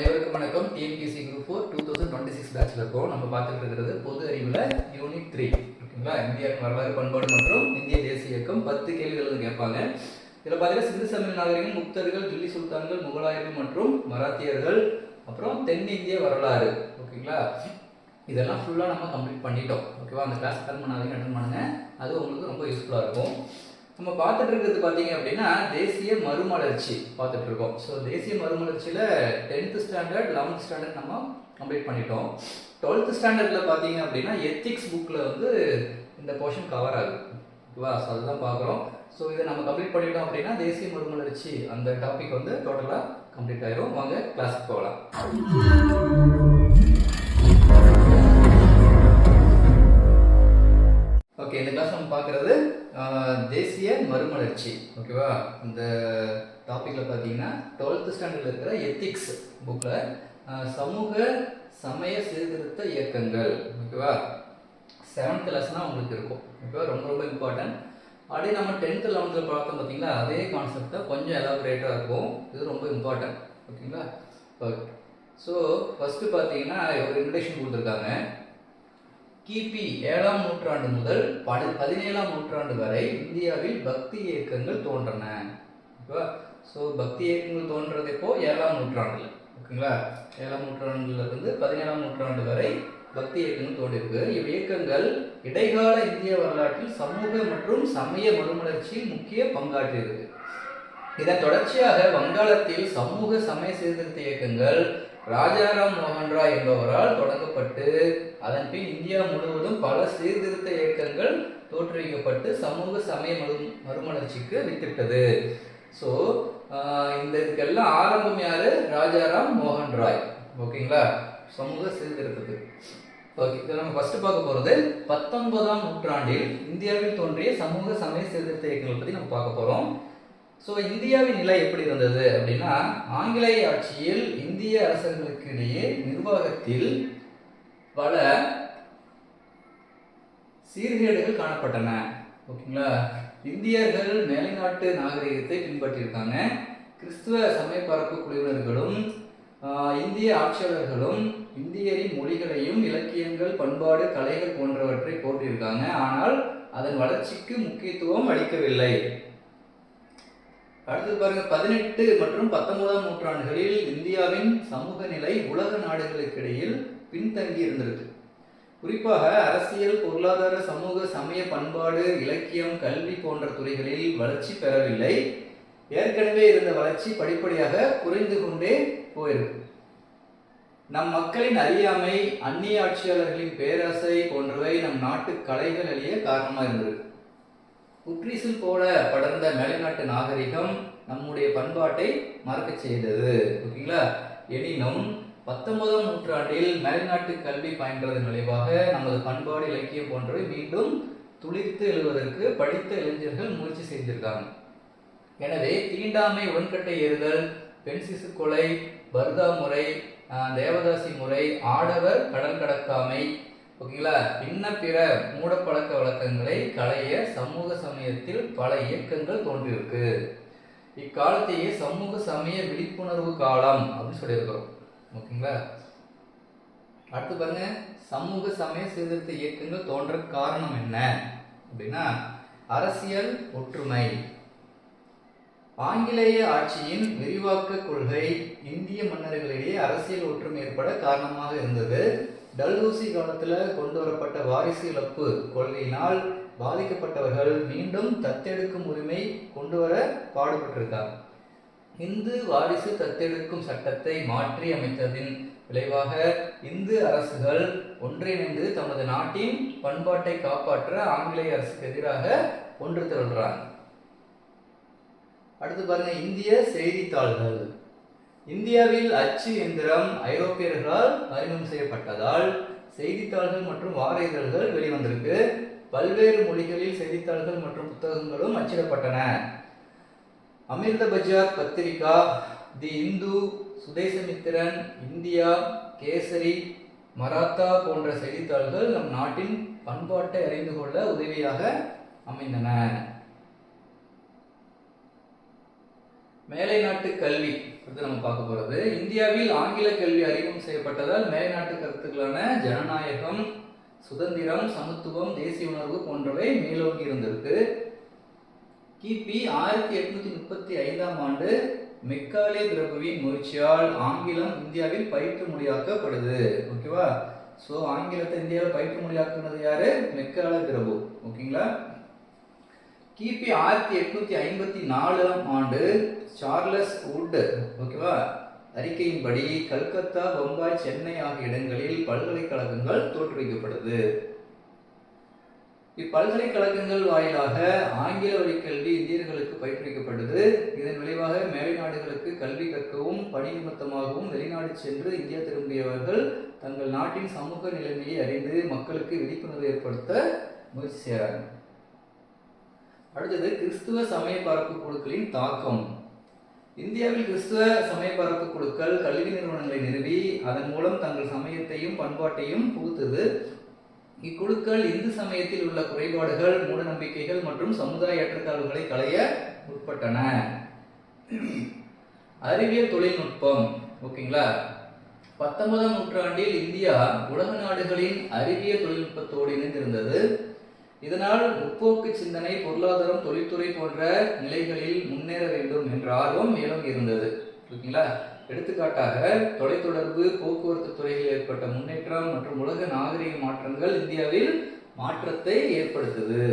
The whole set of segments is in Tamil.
அனைவருக்கும் வணக்கம். டிஎன்பிஎஸ்சி குரூப் 4 2026 பேட்ச்ல இருக்கோம். நம்ம பார்த்துட்டு இருக்கிறது பொது அறிவுல யூனிட் 3. ஓகேங்களா? இந்தியாவின் வரலாறு, பண்பாடு மற்றும் இந்திய தேசிய இயக்கம் 10 கேள்விகள் கேட்பாங்க. இதில் பார்த்தீங்கன்னா சிந்து சமய நாகரிகம், முக்தர்கள், தில்லி சுல்தான்கள், முகலாயர்கள் மற்றும் மராத்தியர்கள், அப்புறம் தென்னிந்திய வரலாறு. ஓகேங்களா? இதெல்லாம் ஃபுல்லாக நம்ம கம்ப்ளீட் பண்ணிட்டோம். ஓகேவா? அந்த கிளாஸ் அட்டன் பண்ணுங்க. அது உங்களுக்கு ரொம்ப யூஸ்ஃபுல்லாக இருக்கும். நம்ம பார்த்துட்டு இருக்கிறது பார்த்தீங்க அப்படின்னா தேசிய மறுமலர்ச்சி பார்த்துட்டு இருக்கோம். ஸோ தேசிய மறுமலர்ச்சியில் 10th ஸ்டாண்டர்ட் 11th ஸ்டாண்டர்ட் நம்ம கம்ப்ளீட் பண்ணிட்டோம். 12th ஸ்டாண்டர்டில் பார்த்தீங்க அப்படின்னா எத்திக்ஸ் புக்கில் வந்து இந்த போர்ஷன் கவர் ஆகுது. ஓகேவா? ஸோ அதுதான் பார்க்குறோம். ஸோ இதை நம்ம கம்ப்ளீட் பண்ணிட்டோம் அப்படின்னா தேசிய மறுமலர்ச்சி அந்த டாபிக் வந்து டோட்டலாக கம்ப்ளீட் ஆயிரும். வாங்க கிளாஸுக்கு போகலாம். ஓகே, இந்த கிளாஸ் நம்ம பார்க்குறது தேசிய மறுமலர்ச்சி. ஓகேவா? இந்த டாப்பிக்கில் பார்த்தீங்கன்னா 12th ஸ்டாண்டர்டில் இருக்கிற எத்திக்ஸ் புக்கில் சமூக சமய சீர்திருத்த இயக்கங்கள். ஓகேவா? 7th லெசனாக உங்களுக்கு இருக்கும். ஓகேவா? ரொம்ப ரொம்ப இம்பார்ட்டன்ட். அப்படியே நம்ம 10th 11th பார்த்தோம் பார்த்தீங்களா, அதே கான்செப்டை கொஞ்சம் எலாபரேட்டாக இருக்கும். இது ரொம்ப இம்பார்ட்டன்ட். ஓகேங்களா? ஓகே, ஸோ ஃபஸ்ட்டு பார்த்தீங்கன்னா ஒரு இன்ட்ரடக்ஷன் கொடுத்துருக்காங்க. கிபி 7ஆம் நூற்றாண்டு முதல் 17ஆம் நூற்றாண்டு வரை இந்தியாவில் பக்தி இயக்கங்கள் தோன்றன. ஓகேவா? ஸோ பக்தி இயக்கங்கள் தோன்றது இப்போ 7ஆம் நூற்றாண்டுல. ஓகேங்களா? 7ஆம் நூற்றாண்டுல இருந்து 17ஆம் நூற்றாண்டு வரை பக்தி இயக்கங்கள் தோன்றிருக்கு. இவ் இயக்கங்கள் இடைக்கால இந்திய வரலாற்றில் சமூக மற்றும் சமய மறுமலர்ச்சியில் முக்கிய பங்காற்றியது. இதன் தொடர்ச்சியாக வங்காளத்தில் சமூக சமய சீர்திருத்த இயக்கங்கள் ராஜாராம் மோகன் ராய் என்பவரால் தொடங்கப்பட்டு அதன் பின் இந்தியா முழுவதும் பல சீர்திருத்த இயக்கங்கள் தோற்றுவிக்கப்பட்டு சமூக சமய மறுமலர்ச்சிக்கு வித்திட்டது. ஸோ இந்த இதுக்கெல்லாம் ஆரம்பம் யாரு? ராஜாராம் மோகன் ராய். ஓகேங்களா? சமூக சீர்திருத்தத்துக்கு. ஓகே, இதில் நம்ம ஃபர்ஸ்ட் பார்க்க போகிறது 19ஆம் நூற்றாண்டில் இந்தியாவில் தோன்றிய சமூக சமய சீர்திருத்த இயக்கங்களை பற்றி நம்ம பார்க்க போகிறோம். ஸோ இந்தியாவின் நிலை எப்படி இருந்தது அப்படின்னா, ஆங்கிலேய ஆட்சியில் இந்திய அரசர்களுக்கு இடையே நிர்வாகத்தில் பல சீர்கேடுகள் காணப்பட்டன. ஓகேங்களா? இந்தியர்கள் மேலைநாட்டு நாகரிகத்தை பின்பற்றியிருக்காங்க. கிறிஸ்துவ சமய பரப்பு குழுவினர்களும் இந்திய ஆட்சியாளர்களும் இந்தியரின் மொழிகளையும் இலக்கியங்கள், பண்பாடு, கலைகள் போன்றவற்றை போற்றியிருக்காங்க. ஆனால் அதன் வளர்ச்சிக்கு முக்கியத்துவம் அளிக்கவில்லை. அடுத்து பாருங்க, 18 மற்றும் 19ஆம் நூற்றாண்டுகளில் இந்தியாவின் சமூக நிலை உலக நாடுகளுக்கு இடையில் பின்தங்கி இருந்திருக்கு. குறிப்பாக அரசியல், பொருளாதார, சமூக, சமய, பண்பாடு, இலக்கியம், கல்வி போன்ற துறைகளில் வளர்ச்சி பெறவில்லை. ஏற்கனவே இருந்த வளர்ச்சி படிப்படியாக குறைந்து கொண்டே போயிருக்கு. நம் மக்களின் அறியாமை, அந்நிய ஆட்சியாளர்களின் பேராசை போன்றவை நம் நாட்டு கலைகள் அழிய காரணமாக இருந்திருக்கு. புற்றீசில் போல படர்ந்த மேலைநாட்டு நாகரிகம் நம்முடைய பண்பாட்டை மறக்க செய்தது. ஓகேங்களா? எனினும் 19ஆம் நூற்றாண்டில் மேலைநாட்டு கல்வி பயின்றதன் விளைவாக நமது பண்பாடு, இலக்கியம் போன்றவை மீண்டும் துளிர்த்து எழுவதற்கு படித்த இளைஞர்கள் முயற்சி செய்திருக்காங்க. எனவே தீண்டாமை, உடன்கட்டை ஏறுதல், பெண் சிசு கொலை, பர்தா முறை, தேவதாசி முறை, ஆடவர் கடன் கடக்காமை, ஓகேங்களா, இன்ன பிற மூடப்பழக்க வழக்கங்களை களைய சமூக சமயத்தில் பல இயக்கங்கள் தோன்றியிருக்கு. இக்காலத்தையே சமூக சமய விழிப்புணர்வு காலம் அப்படின்னு சொல்லியிருக்கிறோம். ஓகேங்களா? அடுத்து பாருங்க, சமூக சமய சீர்திருத்த இயக்கங்கள் தோன்ற காரணம் என்ன அப்படின்னா, அரசியல் ஒற்றுமை. ஆங்கிலேய ஆட்சியின் விரிவாக்க கொள்கை இந்திய மன்னர்களிடையே அரசியல் ஒற்றுமை ஏற்பட காரணமாக இருந்தது. டல்ஹௌசி காலத்துல கொண்டு வரப்பட்ட வாரிசு இழப்பு கொள்கையினால் பாதிக்கப்பட்டவர்கள் மீண்டும் தத்தெடுக்கும் உரிமை கொண்டு வர பாடுபட்டிருக்காங்க. இந்து வாரிசு தத்தெடுக்கும் சட்டத்தை மாற்றி அமைத்ததின் விளைவாக இந்து அரசுகள் ஒன்றிணைந்து தமது நாட்டின் பண்பாட்டை காப்பாற்ற ஆங்கிலேய அரசுக்கு எதிராக ஒன்று திரள்றாங்க. அடுத்து பாருங்க, இந்திய செய்தித்தாள்கள். இந்தியாவில் அச்சு எந்திரம் ஐரோப்பியர்களால் அறிமுகம் செய்யப்பட்டதால் செய்தித்தாள்கள் மற்றும் வார இதழ்கள் வெளிவந்திருக்கு. பல்வேறு மொழிகளில் செய்தித்தாள்கள் மற்றும் புத்தகங்களும் அச்சிடப்பட்டன. அமிர்த பஜார் பத்திரிகா, தி இந்து, சுதேசமித்திரன், இந்தியா கேசரி, மராத்தா போன்ற செய்தித்தாள்கள் நம் நாட்டின் பண்பாட்டை அறிந்து கொள்ள உதவியாக அமைந்தன. மேலை நாட்டு கல்வி. அடுத்து நம்ம பார்க்க போறது, இந்தியாவில் ஆங்கில கல்வி அறிமுகம் செய்யப்பட்டதால் மேல்நாட்டு கருத்துக்களான ஜனநாயகம், சுதந்திரம், சமத்துவம், தேசிய உணர்வு போன்றவை மேலோங்கி இருந்திருக்கு. கிபி 1835ஆம் ஆண்டு மெக்காலே பிரபுவின் முயற்சியால் ஆங்கிலம் இந்தியாவில் பயிற்று மொழியாக்கப்படுது. ஓகேவா? ஸோ ஆங்கிலத்தை இந்தியாவில் பயிற்று மொழியாக்குனது யாரு? மெக்காலே பிரபு. ஓகேங்களா? கிபி 1854ஆம் ஆண்டு சார்லஸ் வுட், ஓகேவா, அறிக்கையின்படி கல்கத்தா, பம்பாய், சென்னை ஆகிய இடங்களில் பல்கலைக்கழகங்கள் தோற்றுவிக்கப்படுது. இப்பல்கலைக்கழகங்கள் வாயிலாக ஆங்கில வழி கல்வி இந்தியர்களுக்கு பயிற்றுவிக்கப்பட்டது. இதன் விளைவாக மேலை நாடுகளுக்கு கல்வி கற்கவும் பணி நிமித்தமாகவும் வெளிநாடு சென்று இந்தியா திரும்பியவர்கள் தங்கள் நாட்டின் சமூக நிலைமையை அறிந்து மக்களுக்கு விழிப்புணர்வு ஏற்படுத்த முயற்சி செய்கிறாங்க. அடுத்தது, கிறிஸ்துவ சமய பரப்பு குழுக்களின் தாக்கம். இந்தியாவில் கிறிஸ்துவ சமய பரப்பு குழுக்கள் கல்வி நிறுவனங்களை நிறுவி அதன் மூலம் தங்கள் சமயத்தையும் பண்பாட்டையும் புகுத்தது. இக்குழுக்கள் இந்து சமயத்தில் உள்ள குறைபாடுகள், மூட நம்பிக்கைகள் மற்றும் சமுதாய ஏற்றத்தாழ்வுகளை களைய முற்பட்டன. அறிவியல் தொழில்நுட்பம். ஓகேங்களா? 19ஆம் நூற்றாண்டில் இந்தியா உலக நாடுகளின் அறிவியல் தொழில்நுட்பத்தோடு இணைந்திருந்தது. இதனால் முற்போக்கு சிந்தனை, பொருளாதாரம், தொழில்துறை போன்ற நிலைகளில் முன்னேற வேண்டும் என்ற ஆர்வம் மேலும் இருந்தது. ஓகேங்களா? எடுத்துக்காட்டாக தொலைத்தொடர்பு, போக்குவரத்து துறையில் ஏற்பட்ட முன்னேற்றம் மற்றும் உலக நாகரிக மாற்றங்கள் இந்தியாவில் மாற்றத்தை ஏற்படுத்துது.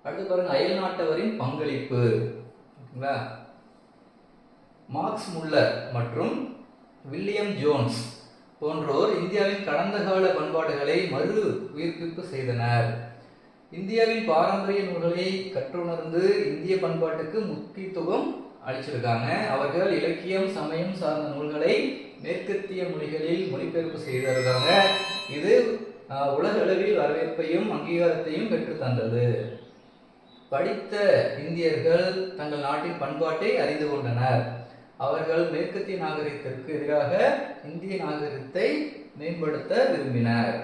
அடுத்து பாருங்க, அயல் நாட்டவரின் பங்களிப்பு. ஓகேங்களா? மார்க்ஸ் முல்லர் மற்றும் வில்லியம் ஜோன்ஸ் போன்றோர் இந்தியாவின் கடந்த கால பண்பாடுகளை மறு உயிர்ப்பிப்பு செய்தனர். இந்தியாவின் பாரம்பரிய நூல்களை கற்றுணர்ந்து இந்திய பண்பாட்டுக்கு முக்கியத்துவம் அளிச்சிருக்காங்க. அவர்கள் இலக்கியம், சமயம் சார்ந்த நூல்களை மேற்கத்திய மொழிகளில் மொழிபெயர்ப்பு செய்திருக்காங்க. இது உலக அளவில் வரவேற்பையும் அங்கீகாரத்தையும் பெற்று தந்தது. படித்த இந்தியர்கள் தங்கள் நாட்டின் பண்பாட்டை அறிந்து கொண்டனர். அவர்கள் மேற்கத்திய நாகரிகத்திற்கு எதிராக இந்திய நாகரிகத்தை மேம்படுத்த விரும்பினர்.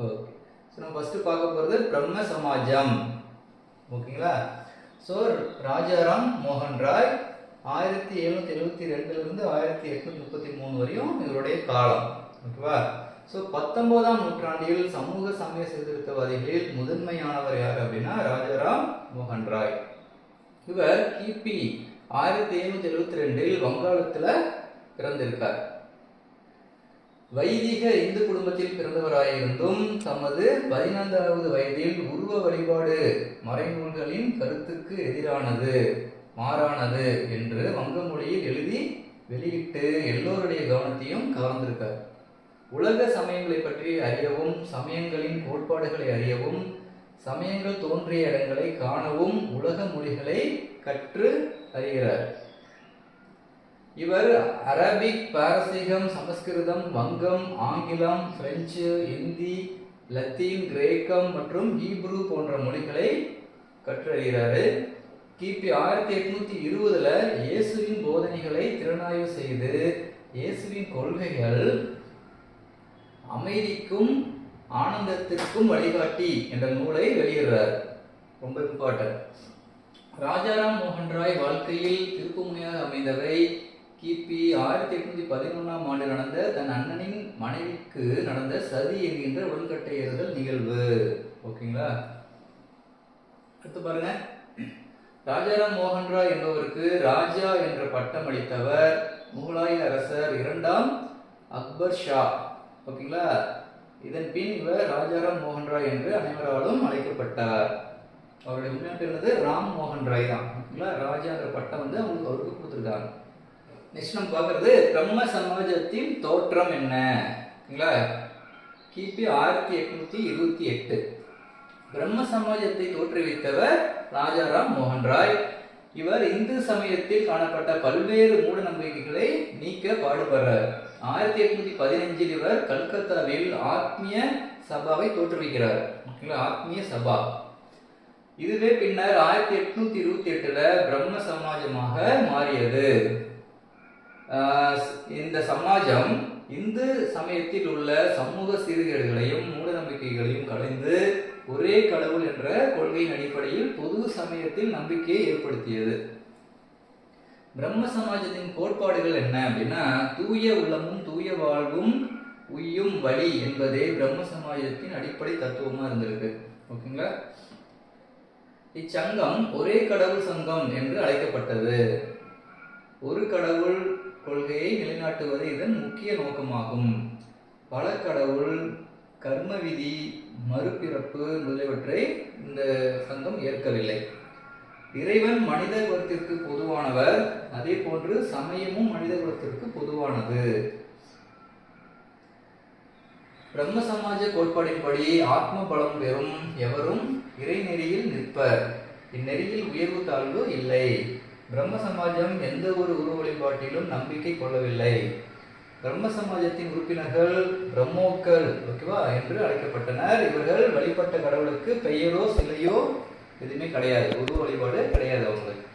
ஓகே, ஸோ நம்ம ஃபர்ஸ்ட் பார்க்க போகிறது பிரம்ம சமாஜம். ஓகேங்களா? ஸோ ராஜாராம் மோகன் ராய் 1772 1833 வரையும் இவருடைய காலம். ஓகேவா? ஸோ 19ஆம் நூற்றாண்டில் சமூக சமய சீர்திருத்தவாதிகளில் முதன்மையானவர் யார் அப்படின்னா ராஜாராம் மோகன் ராய். இவர் கிபி 1772 வங்காளத்தில் பிறந்திருக்கார். வைதிக இந்து குடும்பத்தில் பிறந்தவராயிருந்தும் தமது 15வது வயதில் உருவ வழிபாடு மறைநூல்களின் கருத்துக்கு எதிரானது, மாறானது என்று வங்க மொழியில் எழுதி வெளியிட்டு எல்லோருடைய கவனத்தையும் கவர்ந்திருக்கார். உலக சமயங்களை பற்றி அறியவும், சமயங்களின் கோட்பாடுகளை அறியவும், சமயங்கள் தோன்றிய இடங்களை காணவும் உலக மொழிகளை கற்று அறிகிறார். இவர் அரபிக், பாரசீகம், சமஸ்கிருதம், வங்கம், ஆங்கிலம், பிரெஞ்சு, இந்தி, லத்தீன், கிரேக்கம் மற்றும் ஹீப்ரு போன்ற மொழிகளை கற்றறிகிறாரு. கிபி 1820 இயேசுவின் போதனைகளை திறனாய்வு செய்து இயேசுவின் கொள்கைகள் அமைதிக்கும் ஆனந்தத்திற்கும் வழிகாட்டி என்ற நூலை வெளியிடுறார். ரொம்ப இம்பார்ட்டன்ட். ராஜாராம் மோகன் ராய் வாழ்க்கையில் திருப்புமுனையாக அமைந்தவை கிபி 1811ஆம் ஆண்டு நடந்த தன் அண்ணனின் மனைவிக்கு நடந்த சதி என்கின்ற உடன்கட்டை ஏறுதல் நிகழ்வு. ஓகேங்களா? அடுத்து பாருங்க, ராஜாராம் மோகன் ராய் என்பவருக்கு ராஜா என்ற பட்டம் அளித்தவர் முகலாய அரசர் 2ஆம் அக்பர் ஷா. ஓகேங்களா? இதன் பின் இவர் ராஜாராம் மோகன் ராய் என்று அனைவராலும் அழைக்கப்பட்டார். அவருடைய உண்மையான பேர் என்னது? ராம் மோகன் ராய் தான். ஓகேங்களா? ராஜாங்கிற பட்டம் வந்து அவருக்கு கொடுத்துருக்காங்க. நெக்ஸ்ட் நம்ம பார்க்கறது பிரம்ம சமாஜத்தின் தோற்றம் என்ன. ஓகேங்களா? கிபி 1828 பிரம்ம சமாஜத்தை தோற்றுவித்தவர் ராஜாராம் மோகன் ராய். இவர் இந்து சமயத்தில் காணப்பட்ட பல்வேறு மூட நம்பிக்கைகளை நீக்க பாடுபடுறார். 1815 இவர் கல்கத்தாவில் ஆத்மிய சபாவை தோற்றுவிக்கிறார். ஆத்மிய சபா. இதுவே பின்னர் 1828 பிரம்ம சமாஜமாக மாறியது. இந்த சமாஜம் இந்து சமயத்தில் உள்ள சமூக சீர்கேடுகளையும் மூட நம்பிக்கைகளையும் கலைந்து ஒரே கடவுள் என்ற கொள்கையின் அடிப்படையில் பொது சமயத்தில் நம்பிக்கையை ஏற்படுத்தியது. பிரம்ம சமாஜத்தின் கோட்பாடுகள் என்ன அப்படின்னா, தூய உள்ளமும் தூய வாழ்வும் உய்யும் வழி என்பதே பிரம்ம சமாஜத்தின் அடிப்படை தத்துவமா இருந்திருக்கு. ஓகேங்களா? இச்சங்கம் ஒரே கடவுள் சங்கம் என்று அழைக்கப்பட்டது. ஒரு கடவுள் கொள்கையை நிலைநாட்டுவது இதன் முக்கிய நோக்கமாகும். பல கடவுள், கர்ம விதி, மறுபிறப்பு முதலியவற்றை இந்த சங்கம் ஏற்கவில்லை. இறைவன் மனித குலத்திற்கு பொதுவானவர், அதே போன்று சமயமும் மனித குலத்திற்கு பொதுவானது. பிரம்ம சமாஜ கோட்பாடின்படி ஆத்ம பலம் பெறும் எவரும் இறைநெறியில் நிற்பர். இந்நெறியில் உயர்வு தாழ்வு இல்லை. பிரம்ம சமாஜம் எந்த ஒரு உருவ வழிபாட்டிலும் நம்பிக்கை கொள்ளவில்லை. பிரம்ம சமாஜத்தின் உறுப்பினர்கள் பிரம்மோக்கள், ஓகேவா, என்று அழைக்கப்பட்டனர். இவர்கள் வழிபட்ட கடவுளுக்கு பெயரோ சிலையோ எதுவுமே கிடையாது, உருவ வழிபாடு கிடையாது அவங்களுக்கு.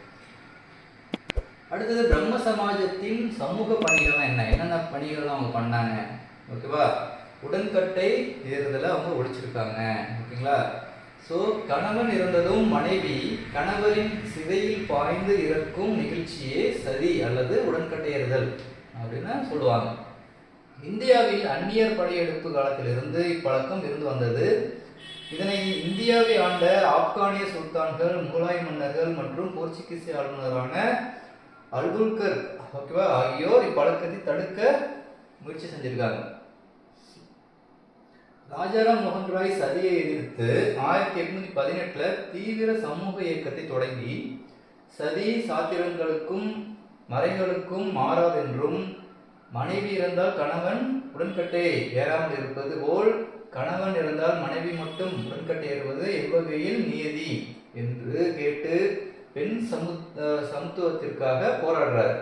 அடுத்தது பிரம்ம சமாஜத்தின் சமூக பணிகள் என்னென்ன பணிகள் அவங்க பண்ணாங்க, ஓகேவா. உடன்கட்டை ஏறுதலை அவங்க ஒழிச்சிருக்காங்க, ஓகேங்களா. ஸோ கணவன் இறந்ததும் மனைவி கணவரின் சிதையில் பாய்ந்து இறக்கும் நிகழ்ச்சியே சதி அல்லது உடன்கட்டை ஏறுதல் அப்படின்னு சொல்லுவாங்க. இந்தியாவில் அந்நியர் படையெடுப்பு காலத்திலிருந்து இப்பழக்கம் இருந்து வந்தது. இதனை இந்தியாவை ஆண்ட ஆப்கானிய சுல்தான்கள், முகலாய மன்னர்கள் மற்றும் போர்ச்சுகீசிய ஆளுநரான அல்புல்கர், ஓகேவா, ஆகியோர் இப்பழக்கத்தை தடுக்க முயற்சி செஞ்சிருக்காங்க. ராஜாராம் மோகன் ராய் சதியை எதிர்த்து 1818 தீவிர சமூக இயக்கத்தை தொடங்கி சதி சாத்திரங்களுக்கும் மறைகளுக்கும் மாறாதென்றும், மனைவி இறந்தால் கணவன் உடன்கட்டை ஏறாமல் இருப்பது போல் கணவன் இறந்தால் மனைவி மட்டும் உடன்கட்டை ஏறுவது எவ்வகையில் நியதி என்று கேட்டு பெண் சமத்துவத்திற்காக போராடுறார்.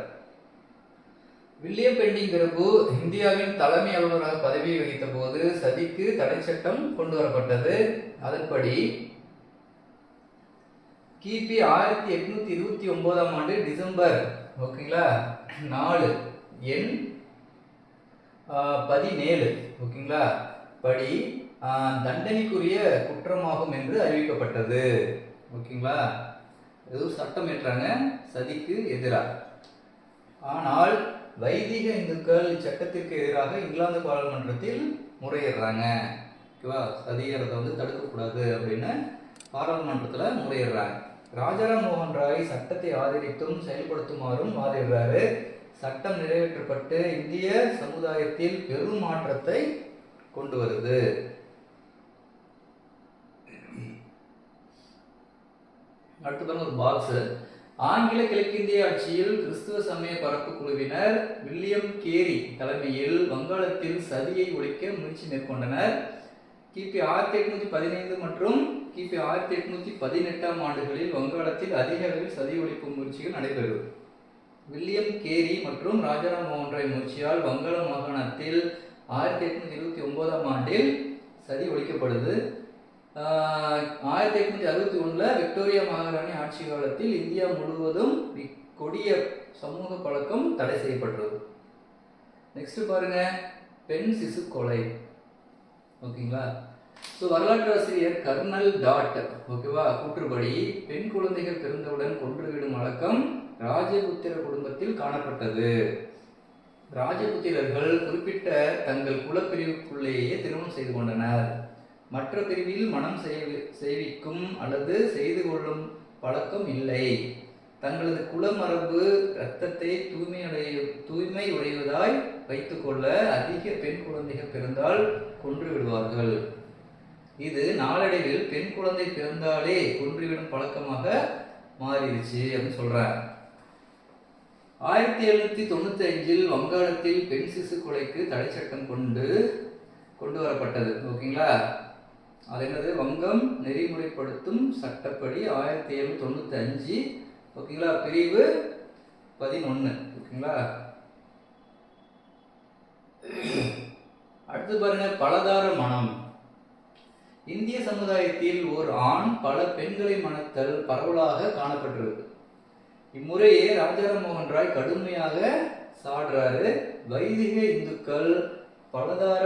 வில்லியம் பெண்டிங் பிரபு இந்தியாவின் தலைமை அலுவலராக பதவி வகித்த போது சதிக்கு தடை சட்டம் கொண்டு வரப்பட்டது. அதன்படி கிபி 1829 டிசம்பர், ஓகேங்களா, 4 எண் 17, ஓகேங்களா, படி தண்டனைக்குரிய குற்றமாகும் என்று அறிவிக்கப்பட்டது. ஓகேங்களா, ஏதோ சட்டம் ஏற்றாங்க சதிக்கு எதிராக. ஆனால் வைதிக இந்துக்கள் இச்சட்டத்திற்கு எதிராக இங்கிலாந்து பாராளுமன்றத்தில் முறையிடுறாங்க, ஓகேவா. சதிகிறத தடுக்கக்கூடாது அப்படின்னு பாராளுமன்றத்தில் முறையிடுறாங்க. ராஜாராம் மோகன் ராய் சட்டத்தை ஆதரித்தும் செயல்படுத்துமாறும் வாதிடுறாரு. சட்டம் நிறைவேற்றப்பட்டு இந்திய சமுதாயத்தில் பெரும் மாற்றத்தை கொண்டு வருது. அடுத்து பாருங்க ஒரு பாக்ஸ். ஆங்கில கிழக்கிந்திய ஆட்சியில் கிறிஸ்துவ சமய பரப்பு குழுவினர் வில்லியம் கேரி தலைமையில் வங்காளத்தில் சதியை ஒழிக்க முயற்சி மேற்கொண்டனர். கிபி 1815 மற்றும் கிபி 1818 ஆண்டுகளில் வங்காளத்தில் அதிக அளவில் சதி ஒழிப்பு முயற்சிகள் நடைபெறும். வில்லியம் கேரி மற்றும் ராஜாராம் மோகன் ராய் முயற்சியால் வங்காள மாகாணத்தில் 1829 ஆண்டில் சதி ஒழிக்கப்படுது. 1861 விக்டோரியா மகாராணி ஆட்சி காலத்தில் இந்தியா முழுவதும் கொடிய சமூக பழக்கம் தடை செய்யப்பட்டது. நெக்ஸ்ட் பாருங்க, பெண் சிசு கொலை, ஓகேங்களா. ஸோ வரலாற்று ஆசிரியர் கர்னல் டாட், ஓகேவா, கூற்றுப்படி பெண் குழந்தைகள் பிறந்தவுடன் கொன்றுவிடும் வழக்கம் ராஜபுத்திர குடும்பத்தில் காணப்பட்டது. ராஜபுத்திரர்கள் குறிப்பிட்ட தங்கள் குலப்பிரிவுக்குள்ளேயே திருமணம் செய்து கொண்டனர். மற்ற பிரிவில் மனம் செய்விக்கும் அல்லது செய்து கொள்ளும் பழக்கம் இல்லை. தங்களது குலமரபு இரத்தத்தை தூய்மை உடையதாய் வைத்துக்கொள்ள அதிக பெண் குழந்தைகள் பிறந்தால் கொன்று விடுவார்கள். இது நாளடைவில் பெண் குழந்தை பிறந்தாலே கொன்றுவிடும் பழக்கமாக மாறிடுச்சு அப்படின்னு சொல்றாங்க. 1795 வங்காளத்தில் பெண் சிசு கொலைக்கு தடை சட்டம் கொண்டு வரப்பட்டது, ஓகேங்களா. அது என்னது, வங்கம் நெறிமுறைப்படுத்தும் சட்டப்படி 1795, ஓகேங்களா, பிரிவு 11, ஓகேங்களா. அடுத்து பாருங்க, பலதார மனம். இந்திய சமுதாயத்தில் ஒரு ஆண் பல பெண்களை மணத்தல் பரவலாக காணப்பட்டிருக்கு. இம்முறையை ராஜாராம் மோகன் ராய் கடுமையாக சாடுறாரு. வைதிக இந்துக்கள் பலதார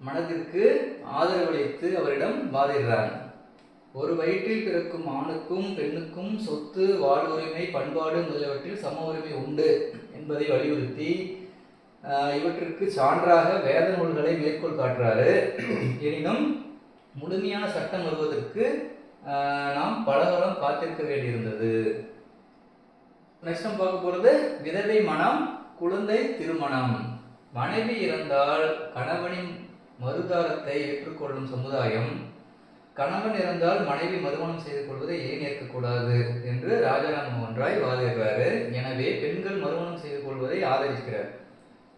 மனதிற்கு ஆதரவளித்து அவரிடம் வாதிடுறாங்க. ஒரு வயிற்றில் பிறக்கும் ஆணுக்கும் பெண்ணுக்கும் சொத்து, வாழ்வுரிமை, பண்பாடு முதலியவற்றில் சம உரிமை உண்டு என்பதை வலியுறுத்தி இவற்றிற்கு சான்றாக வேத நூல்களை மேற்கோள் காட்டுறாரு. எனினும் முழுமையான சட்டம் வருவதற்கு நாம் பல காலம் காத்திருக்க வேண்டியிருந்தது. நெக்ஸ்ட் நம்ம பார்க்க போறது விதவை மனம், குழந்தை திருமணம். மனைவி இறந்தால் கணவனின் மறுதாரத்தை ஏற்றுக்கொள்ளும் சமுதாயம் கணவன் இறந்தால் மனைவி மறுமணம் செய்து கொள்வதை ஏன் ஏற்கக்கூடாது என்று ராஜாராம் மோகன் ராய் வாதிடுறாரு. எனவே பெண்கள் மறுமணம் செய்து கொள்வதை ஆதரிக்கிறார்.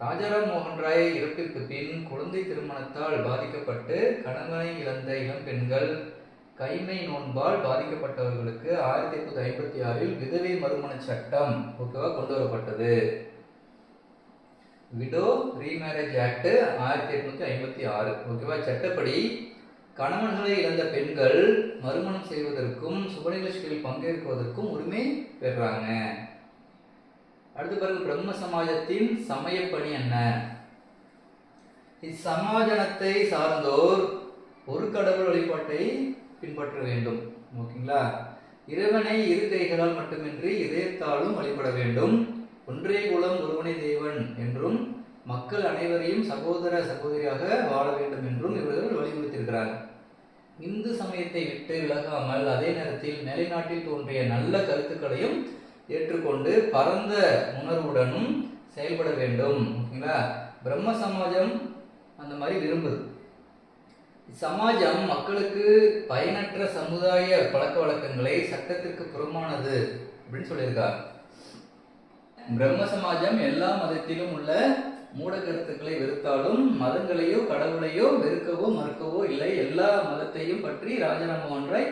ராஜாராம் மோகன் ராய் இறப்பிற்கு பின் குழந்தை திருமணத்தால் பாதிக்கப்பட்டு கணவனை இழந்த இளம் பெண்கள் கைமை நோன்பால் பாதிக்கப்பட்டவர்களுக்கு 1856 விதவை மறுமண சட்டம் கொண்டு வரப்பட்டது. விடோ ரீமேரேஜ் ஆக்ட் 1856 சட்டப்படி கணவன்களை இழந்த பெண்கள் மறுமணம் செய்வதற்கும் சுப நிகழ்ச்சிகளில் பங்கேற்பதற்கும் உரிமை பெறாங்க. அடுத்த பிறகு பிரம்ம சமாஜத்தின் சமயப்பணி என்ன? இச்சமாஜனத்தை சார்ந்தோர் ஒரு கடவுள் வழிபாட்டை பின்பற்ற வேண்டும். ஓகேங்களா? இறைவனை இரு கைகளால் மட்டுமின்றி இதயத்தாலும் வழிபட வேண்டும். ஒன்றே குலம் ஒருவனே தேவன் என்றும் மக்கள் அனைவரையும் சகோதர சகோதரியாக வாழ வேண்டும் என்றும் இவர்கள் வலியுறுத்தியிருக்கிறார்கள். இந்து சமயத்தை விட்டு விலகாமல் அதே நேரத்தில் மேலைநாட்டில் தோன்றிய நல்ல கருத்துக்களையும் ஏற்றுக்கொண்டு பரந்த உணர்வுடனும் செயல்பட வேண்டும். ஓகேங்களா? பிரம்ம சமாஜம் அந்த மாதிரி விரும்புது. சமாஜம் மக்களுக்கு பயனற்ற சமுதாய பழக்க வழக்கங்களை சட்டத்திற்கு புறமானது அப்படின்னு சொல்லியிருக்கார். பிரம்ம சமாஜம் எல்லா மதத்திலும் உள்ள மூட கருத்துக்களை வெறுத்தாலும் மதங்களையோ கடவுளையோ வெறுக்கவோ மறுக்கவோ இல்லை. எல்லா மதத்தையும் பற்றி ராஜாராம் மோகன் ராய்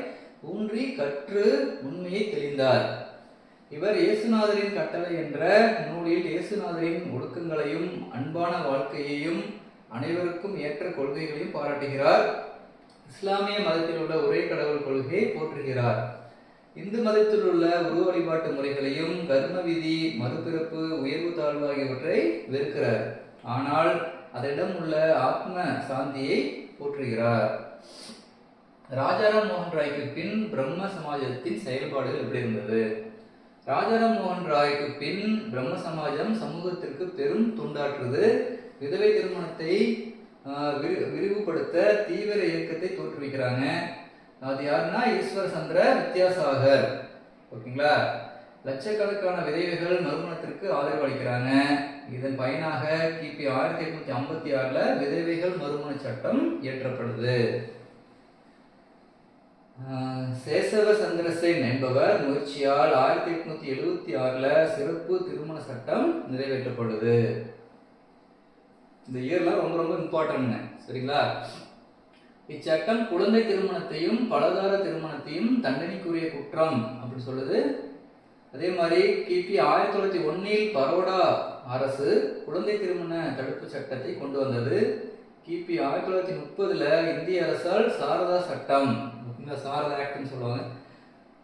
ஊன்றி கற்று உண்மையை தெளிந்தார். இவர் இயேசுநாதரின் கட்டளை என்ற நூலில் இயேசுநாதரின் ஒழுக்கங்களையும் அன்பான வாழ்க்கையையும் அனைவருக்கும் ஏற்ற கொள்கைகளையும் பாராட்டுகிறார். இஸ்லாமிய மதத்தில் உள்ள ஒரே கடவுள் கொள்கையை போற்றுகிறார். இந்து மதத்தில் உள்ள உருவ வழிபாட்டு முறைகளையும் கர்ம விதி, மறுபிறப்பு, உயர்வு தாழ்வு ஆகியவற்றை வெறுக்கிறார். ஆனால் அதனிடம் உள்ள ஆத்ம சாந்தியை போற்றுகிறார். ராஜாராம் மோகன் ராய்க்கு பின் பிரம்ம சமாஜத்தின் செயல்பாடுகள் எப்படி இருந்தது? ராஜாராம் மோகன் ராய்க்கு பின் பிரம்ம சமாஜம் சமூகத்திற்கு பெரும் தொண்டாற்றுது. விதவை திருமணத்தை விரிவுபடுத்த தீவிர இயக்கத்தை தோற்றுவிக்கிறாங்க. அது யாருன்னா ஈஸ்வர சந்திர வித்யாசாகர். ஓகேங்களா? லட்சக்கணக்கான விதவைகள் மறுமணத்திற்கு ஆதரவு அளிக்கிறாங்க. இதன் பயனாக கிபி 1856 விதவைகள் மறுமண சட்டம் இயற்றப்படுது. சேசவ சந்திரசேன் என்பவர் முயற்சியால் 1876 சிறப்பு திருமண சட்டம் நிறைவேற்றப்படுது. இந்த இயர்லாம் ரொம்ப ரொம்ப இம்பார்ட்டன்ட். சரிங்களா? இச்சட்டம் குழந்தை திருமணத்தையும் பலதார திருமணத்தையும் தண்டனைக்குரிய குற்றம் அப்படின்னு சொல்லுது. அதே மாதிரி கிபி 1901 பரோடா அரசு குழந்தை திருமண தடுப்பு சட்டத்தை கொண்டு வந்தது. கிபி 1930 இந்திய அரசால் சாரதா சட்டம், சாரதா ஆக்ட்னு சொல்லுவாங்க,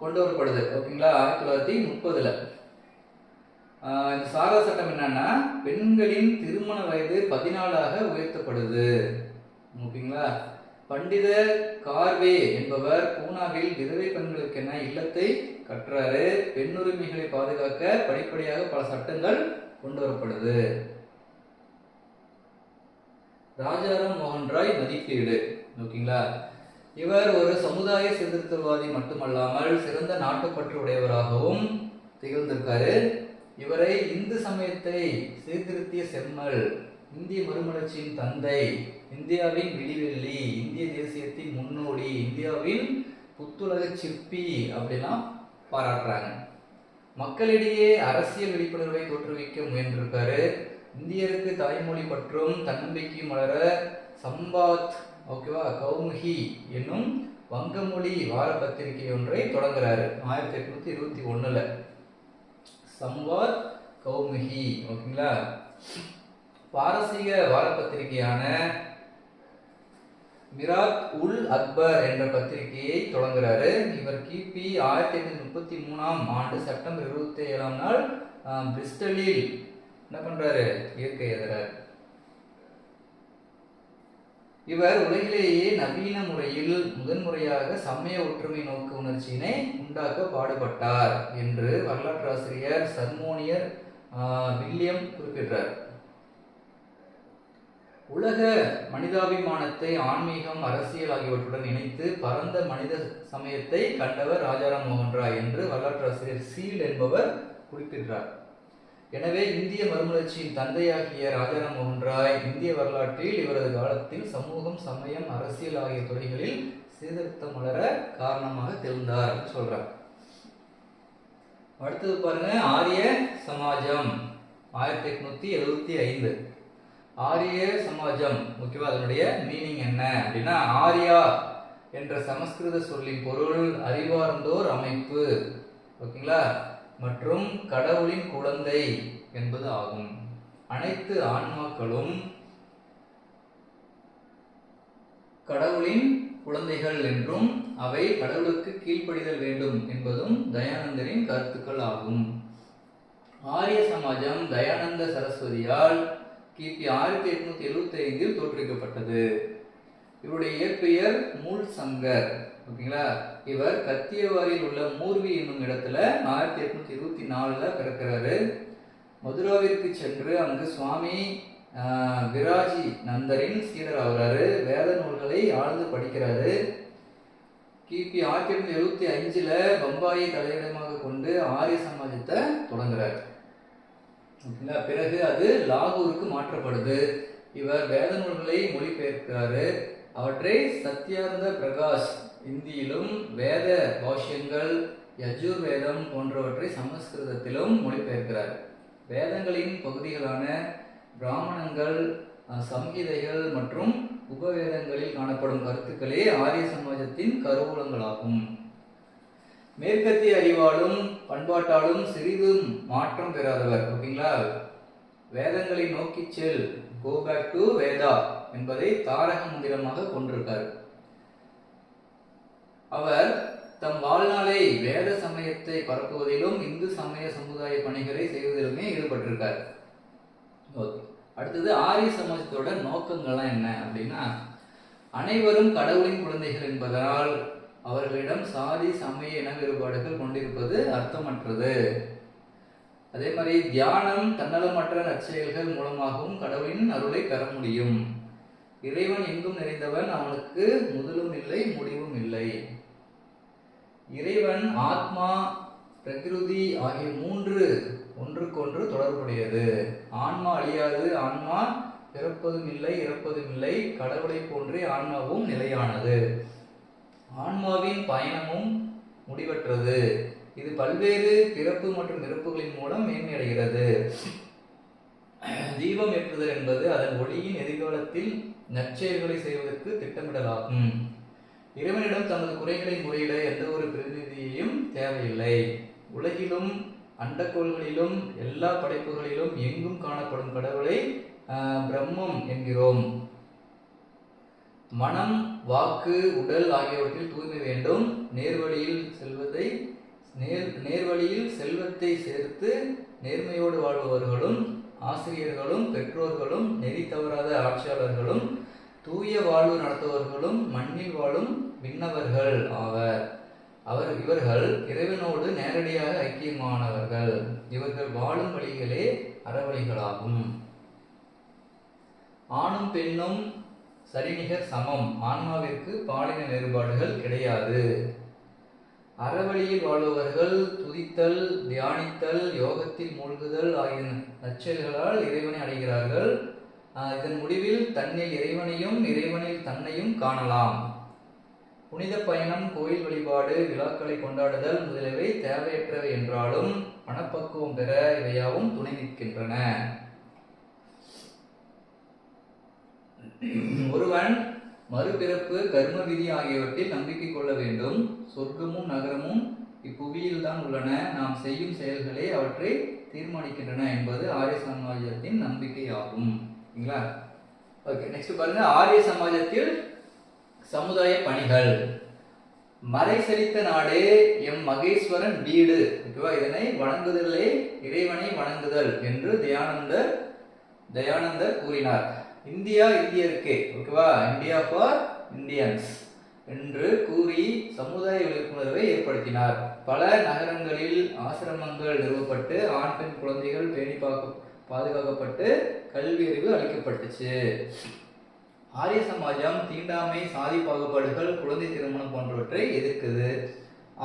கொண்டு வரப்படுது. ஓகேங்களா? 1930 இந்த சாரதா சட்டம் என்னன்னா பெண்களின் திருமண வயது 14 உயர்த்தப்படுது. ஓகேங்களா? பண்டித கார்வே என்பவர் பூனாவில் விதவை பெண்களுக்கென இல்லத்தை கட்டுறாரு. பெண்ணுரிமைகளை பாதுகாக்க படிப்படியாக பல சட்டங்கள் கொண்டு வரப்படுது. ராஜாராம் மோகன் ராய் மதிப்பீடு. ஓகேங்களா? இவர் ஒரு சமுதாய சீர்திருத்தவாதி மட்டுமல்லாமல் சிறந்த நாட்டுப்பற்று உடையவராகவும் திகழ்ந்திருக்காரு. இவரை இந்து சமயத்தை சீர்திருத்திய செம்மல், இந்திய மறுமலர்ச்சியின் தந்தை, இந்தியாவின் விடிவெள்ளி, இந்திய தேசியத்தின் முன்னோடி, இந்தியாவின் புத்துலக சிற்பி அப்படிலாம் பாராட்டுறாங்க. மக்களிடையே அரசியல் விழிப்புணர்வை தோற்றுவிக்க முயன்றிருக்காரு. இந்தியருக்கு தாய்மொழி பற்றும் தன்னம்பிக்கையும் வளர சம்பாத் கௌமுகி என்னும் வங்கமொழி வார பத்திரிகை ஒன்றை தொடங்குறாரு 1821. சம்வாத் கௌமுகி. ஓகேங்களா? பாரசீக வார பத்திரிகையான மிராத் உல் அக்பர் என்ற பத்திரிகையை தொடங்குறாரு. இவர் கிபி 1833 செப்டம்பர் 27 பிரிஸ்டலில் என்ன பண்றாரு, இயற்கை எதிரார். இவர் உலகிலேயே நவீன முறையில் முதன்முறையாக சமய ஒற்றுமை நோக்கு உணர்ச்சியினை உண்டாக்க பாடுபட்டார் என்று வரலாற்றாசிரியர் சர்மோனியர் வில்லியம் குறிப்பிட்டார். உலக மனிதாபிமானத்தை ஆன்மீகம், அரசியல் ஆகியவற்றுடன் இணைத்து பரந்த மனித சமயத்தை கண்டவர் ராஜாராம் மோகன் ராய் என்று வரலாற்றாசிரியர் சீல் என்பவர் குறிப்பிட்டார். எனவே இந்திய மறுமலர்ச்சியின் தந்தையாகிய ராஜாராம் மோகன் ராய் இந்திய வரலாற்றில் இவரது காலத்தில் சமூகம், சமயம், அரசியல் ஆகிய துறைகளில் சீர்திருத்தம் வளர காரணமாக திகழ்ந்தார் சொல்றார். அடுத்தது பாருங்க, ஆரிய சமாஜம் 1875. ஆரிய சமாஜம் முக்கியமா அதனுடைய மீனிங் என்ன அப்படின்னா, ஆரியா என்ற சமஸ்கிருத சொல்லின் பொருள் அறிவார்ந்தோர் அமைப்பு, ஓகேங்களா, மற்றும் கடவுளின் குழந்தை என்பது ஆகும். அனைத்து ஆன்மாக்களும் கடவுளின் குழந்தைகள் என்றும் அவை கடவுளுக்கு கீழ்ப்படிதல் வேண்டும் என்பதும் தயானந்தரின் கருத்துக்கள் ஆகும். ஆரிய சமாஜம் தயானந்த சரஸ்வதியால் கிபி 1875 தோற்றுவிக்கப்பட்டது. இவருடைய இயற்பெயர் மூல் சங்கர், ஓகேங்களா. இவர் கத்தியவாரில் உள்ள மூர்வி என்னும் இடத்துல 1824 பிறக்கிறாரு. மதுராவிற்கு சென்று அங்கு சுவாமி விராஜி நந்தரின் சீடர் ஆகிறாரு. வேத நூல்களை ஆழ்ந்து படிக்கிறாரு. கிபி 1875 பம்பாயை தலையிடமாக கொண்டு ஆரிய சமாஜத்தை தொடங்குறார். ஓகேங்களா. பிறகு அது லாகூருக்கு மாற்றப்படுது. இவர் வேத நூல்களை மொழிபெயர்க்கிறாரு. அவற்றை சத்யானந்த பிரகாஷ் இந்தியிலும், வேத பாஷ்யங்கள், யஜுர் வேதம் போன்றவற்றை சமஸ்கிருதத்திலும் மொழிபெயர்க்கிறார். வேதங்களின் பகுதிகளான பிராமணங்கள், சம்ஹிதைகள் மற்றும் உபவேதங்களில் காணப்படும் கருத்துக்களே ஆரிய சமாஜத்தின் கருவூலங்களாகும். மேற்கத்திய அறிவாலும் பண்பாட்டாலும் சிறிதும் மாற்றம் பெறாதவர், ஓகேங்களா. வேதங்களை நோக்கி செல், கோ பேக் டு வேதா என்பதை தாரக மந்திரமாக கொண்டிருக்கார். அவர் தம் வாழ்நாளை வேத சமயத்தை பரப்புவதிலும் இந்து சமய சமுதாய பணிகளை செய்வதிலுமே ஈடுபட்டிருக்கார். அடுத்தது ஆரிய சமாஜத்தோட நோக்கங்கள்லாம் என்ன அப்படின்னா, அனைவரும் கடவுளின் குழந்தைகள் என்பதால் அவர்களிடம் சாதி, சமய, இன வேறுபாடுகள் கொண்டிருப்பது அர்த்தமற்றது. அதே மாதிரி தியானம், தன்னலமற்ற நற்செயல்கள் மூலமாகவும் கடவுளின் அருளை பெற முடியும். இறைவன் எங்கும் நிறைந்தவன், அவனுக்கு முதலும் இல்லை முடிவும் இல்லை. இறைவன், ஆத்மா, பிரகிருதி ஆகிய மூன்று ஒன்றுக்கொன்று தொடர்புடையது. ஆன்மா அழியாது, ஆன்மா பிறப்பதும் இல்லை இறப்பதும் இல்லை. கடவுளை போன்றே ஆன்மாவும் நிலையானது. ஆன்மாவின் பயணமும் முடிவற்றது. இது பல்வேறு பிறப்பு மற்றும் இறப்புகளின் மூலம் மேன்மையடைகிறது. தீபம் ஏற்றுதல் என்பது அதன் ஒளியின் எதிர்காலத்தில் நற்செயல்களை செய்வதற்கு திட்டமிடலாகும். இறைவனிடம் தமது குறைகளை முறையிட எந்த ஒரு பிரதிநிதியையும் தேவையில்லை. உலகிலும் அண்டக்கோள்களிலும் எல்லா படைப்புகளிலும் எங்கும் காணப்படும் கடவுளை பிரம்மம் என்கிறோம். மனம், வாக்கு, உடல் ஆகியவற்றில் தூய்மை வேண்டும். நேர்வழியில் செல்வத்தை சேர்த்து நேர்மையோடு வாழ்பவர்களும், ஆசிரியர்களும், பெற்றோர்களும், நெறி தவறாத ஆட்சியாளர்களும், தூய வாழ்வு நடத்துவர்களும் மண்ணில் வாழும் விண்ணவர்கள் ஆவர். இவர்கள் இறைவனோடு நேரடியாக ஐக்கியமானவர்கள். இவர்கள் வாழும் வழிகளே அறவழிகளாகும். ஆணும் பெண்ணும் சரிநிகர் சமம். ஆன்மாவிற்கு பாலின வேறுபாடுகள் கிடையாது. அறவழியில் வாழ்பவர்கள் துதித்தல், தியானித்தல், யோகத்தில் மூழ்குதல் ஆகிய நற்செயல்களால் இறைவனை அடைகிறார்கள். இதன் முடிவில் தன்னில் இறைவனையும் இறைவனில் தன்னையும் காணலாம். புனித பயணம், கோயில் வழிபாடு, விழாக்களை கொண்டாடுதல் முதலியவை தேவையற்றவை என்றாலும் மனப்பக்குவம் பெற இவையாவும் துணை நிற்கின்றன. ஒருவன் மறுபிறப்பு, கர்ம விதி ஆகியவற்றில் நம்பிக்கை கொள்ள வேண்டும். சொர்க்கமும் நகரமும் இப்புவியில் தான் உள்ளன. நாம் செய்யும் செயல்களே அவற்றை தீர்மானிக்கின்றன என்பது ஆரிய சமாஜத்தின் நம்பிக்கை ஆகும். ஓகே, நெக்ஸ்ட் பாருங்க, ஆரிய சமாஜத்தில் சமுதாய பணிகள். மறை செழித்த நாடே எம் மகேஸ்வரன் வீடு, ஓகேவா, இதனை வணங்குதலே இறைவனை வணங்குதல் என்று தயானந்தர் கூறினார். இந்தியா இந்தியருக்கே, ஓகேவா, இந்தியா ஃபார் இந்தியன்ஸ் என்று கூறி சமுதாய விழிப்புணர்வை ஏற்படுத்தினார். பல நகரங்களில் ஆசிரமங்கள் நிறுவப்பட்டு ஆண் பெண் குழந்தைகள் பேணி பாதுகாக்கப்பட்டு கல்வி அறிவு அளிக்கப்பட்டுச்சு. ஆரிய சமாஜம் தீண்டாமை, சாதி பாகுபாடுகள், குழந்தை திருமணம் போன்றவற்றை எதிர்க்குது.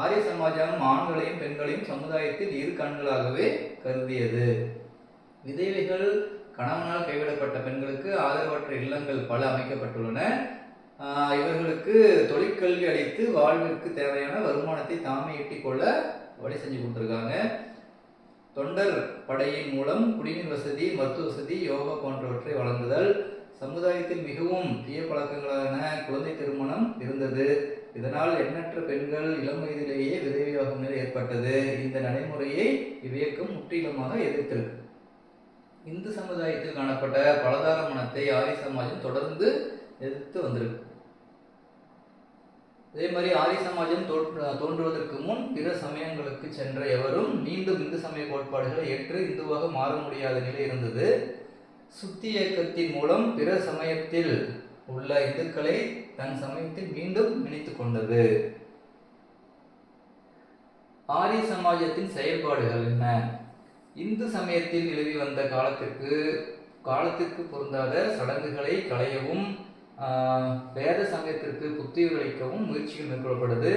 ஆரிய சமாஜம் ஆண்களையும் பெண்களையும் சமுதாயத்தில் இரு கண்களாகவே கருதியது. விதவைகள், கணவனால் கைவிடப்பட்ட பெண்களுக்கு ஆதரவற்ற இல்லங்கள் பல அமைக்கப்பட்டுள்ளன. இவர்களுக்கு தொழிற்கல்வி அளித்து வாழ்விற்கு தேவையான வருமானத்தை தாமே ஈட்டிக் கொள்ள வழி செஞ்சு கொடுத்துருக்காங்க. தொண்டர் படையின் மூலம் குடிநீர் வசதி, மருத்துவ வசதி, யோகா போன்றவற்றை வழங்குதல். சமுதாயத்தில் மிகவும் தீய பழக்கங்களான குழந்தை திருமணம் இருந்தது. இதனால் எண்ணற்ற பெண்கள் இளம் வயதிலேயே விதவையாகும் நிலை ஏற்பட்டது. இந்த நடைமுறையை இவ்வியக்கம் முற்றிலுமாக எதிர்த்திருக்கு. இந்து சமுதாயத்தில் காணப்பட்ட பலதார மனத்தை ஆரிய சமாஜம் தொடர்ந்து எதிர்த்து வந்திருக்கு. அதே மாதிரி ஆரிய சமாஜம் தோன்றுவதற்கு முன் பிற சமயங்களுக்கு சென்ற எவரும் மீண்டும் இந்து சமய கோட்பாடுகளை ஏற்று இந்துவாக மாற முடியாத நிலை இருந்தது. சுத்தி இயக்கத்தின் மூலம் பிற சமயத்தில் உள்ள இந்துக்களை தன் சமயத்தில் மீண்டும் இணைத்துக் கொண்டது. ஆரிய சமாஜத்தின் செயல்பாடுகள் என்ன? இந்து சமயத்தில் நிலவி வந்த காலத்திற்கு பொருந்தாத சடங்குகளை களையவும் வேத சமயத்திற்கு புத்துயிர் அளிக்கவும் முயற்சிகள் மேற்கொள்ளப்படுது.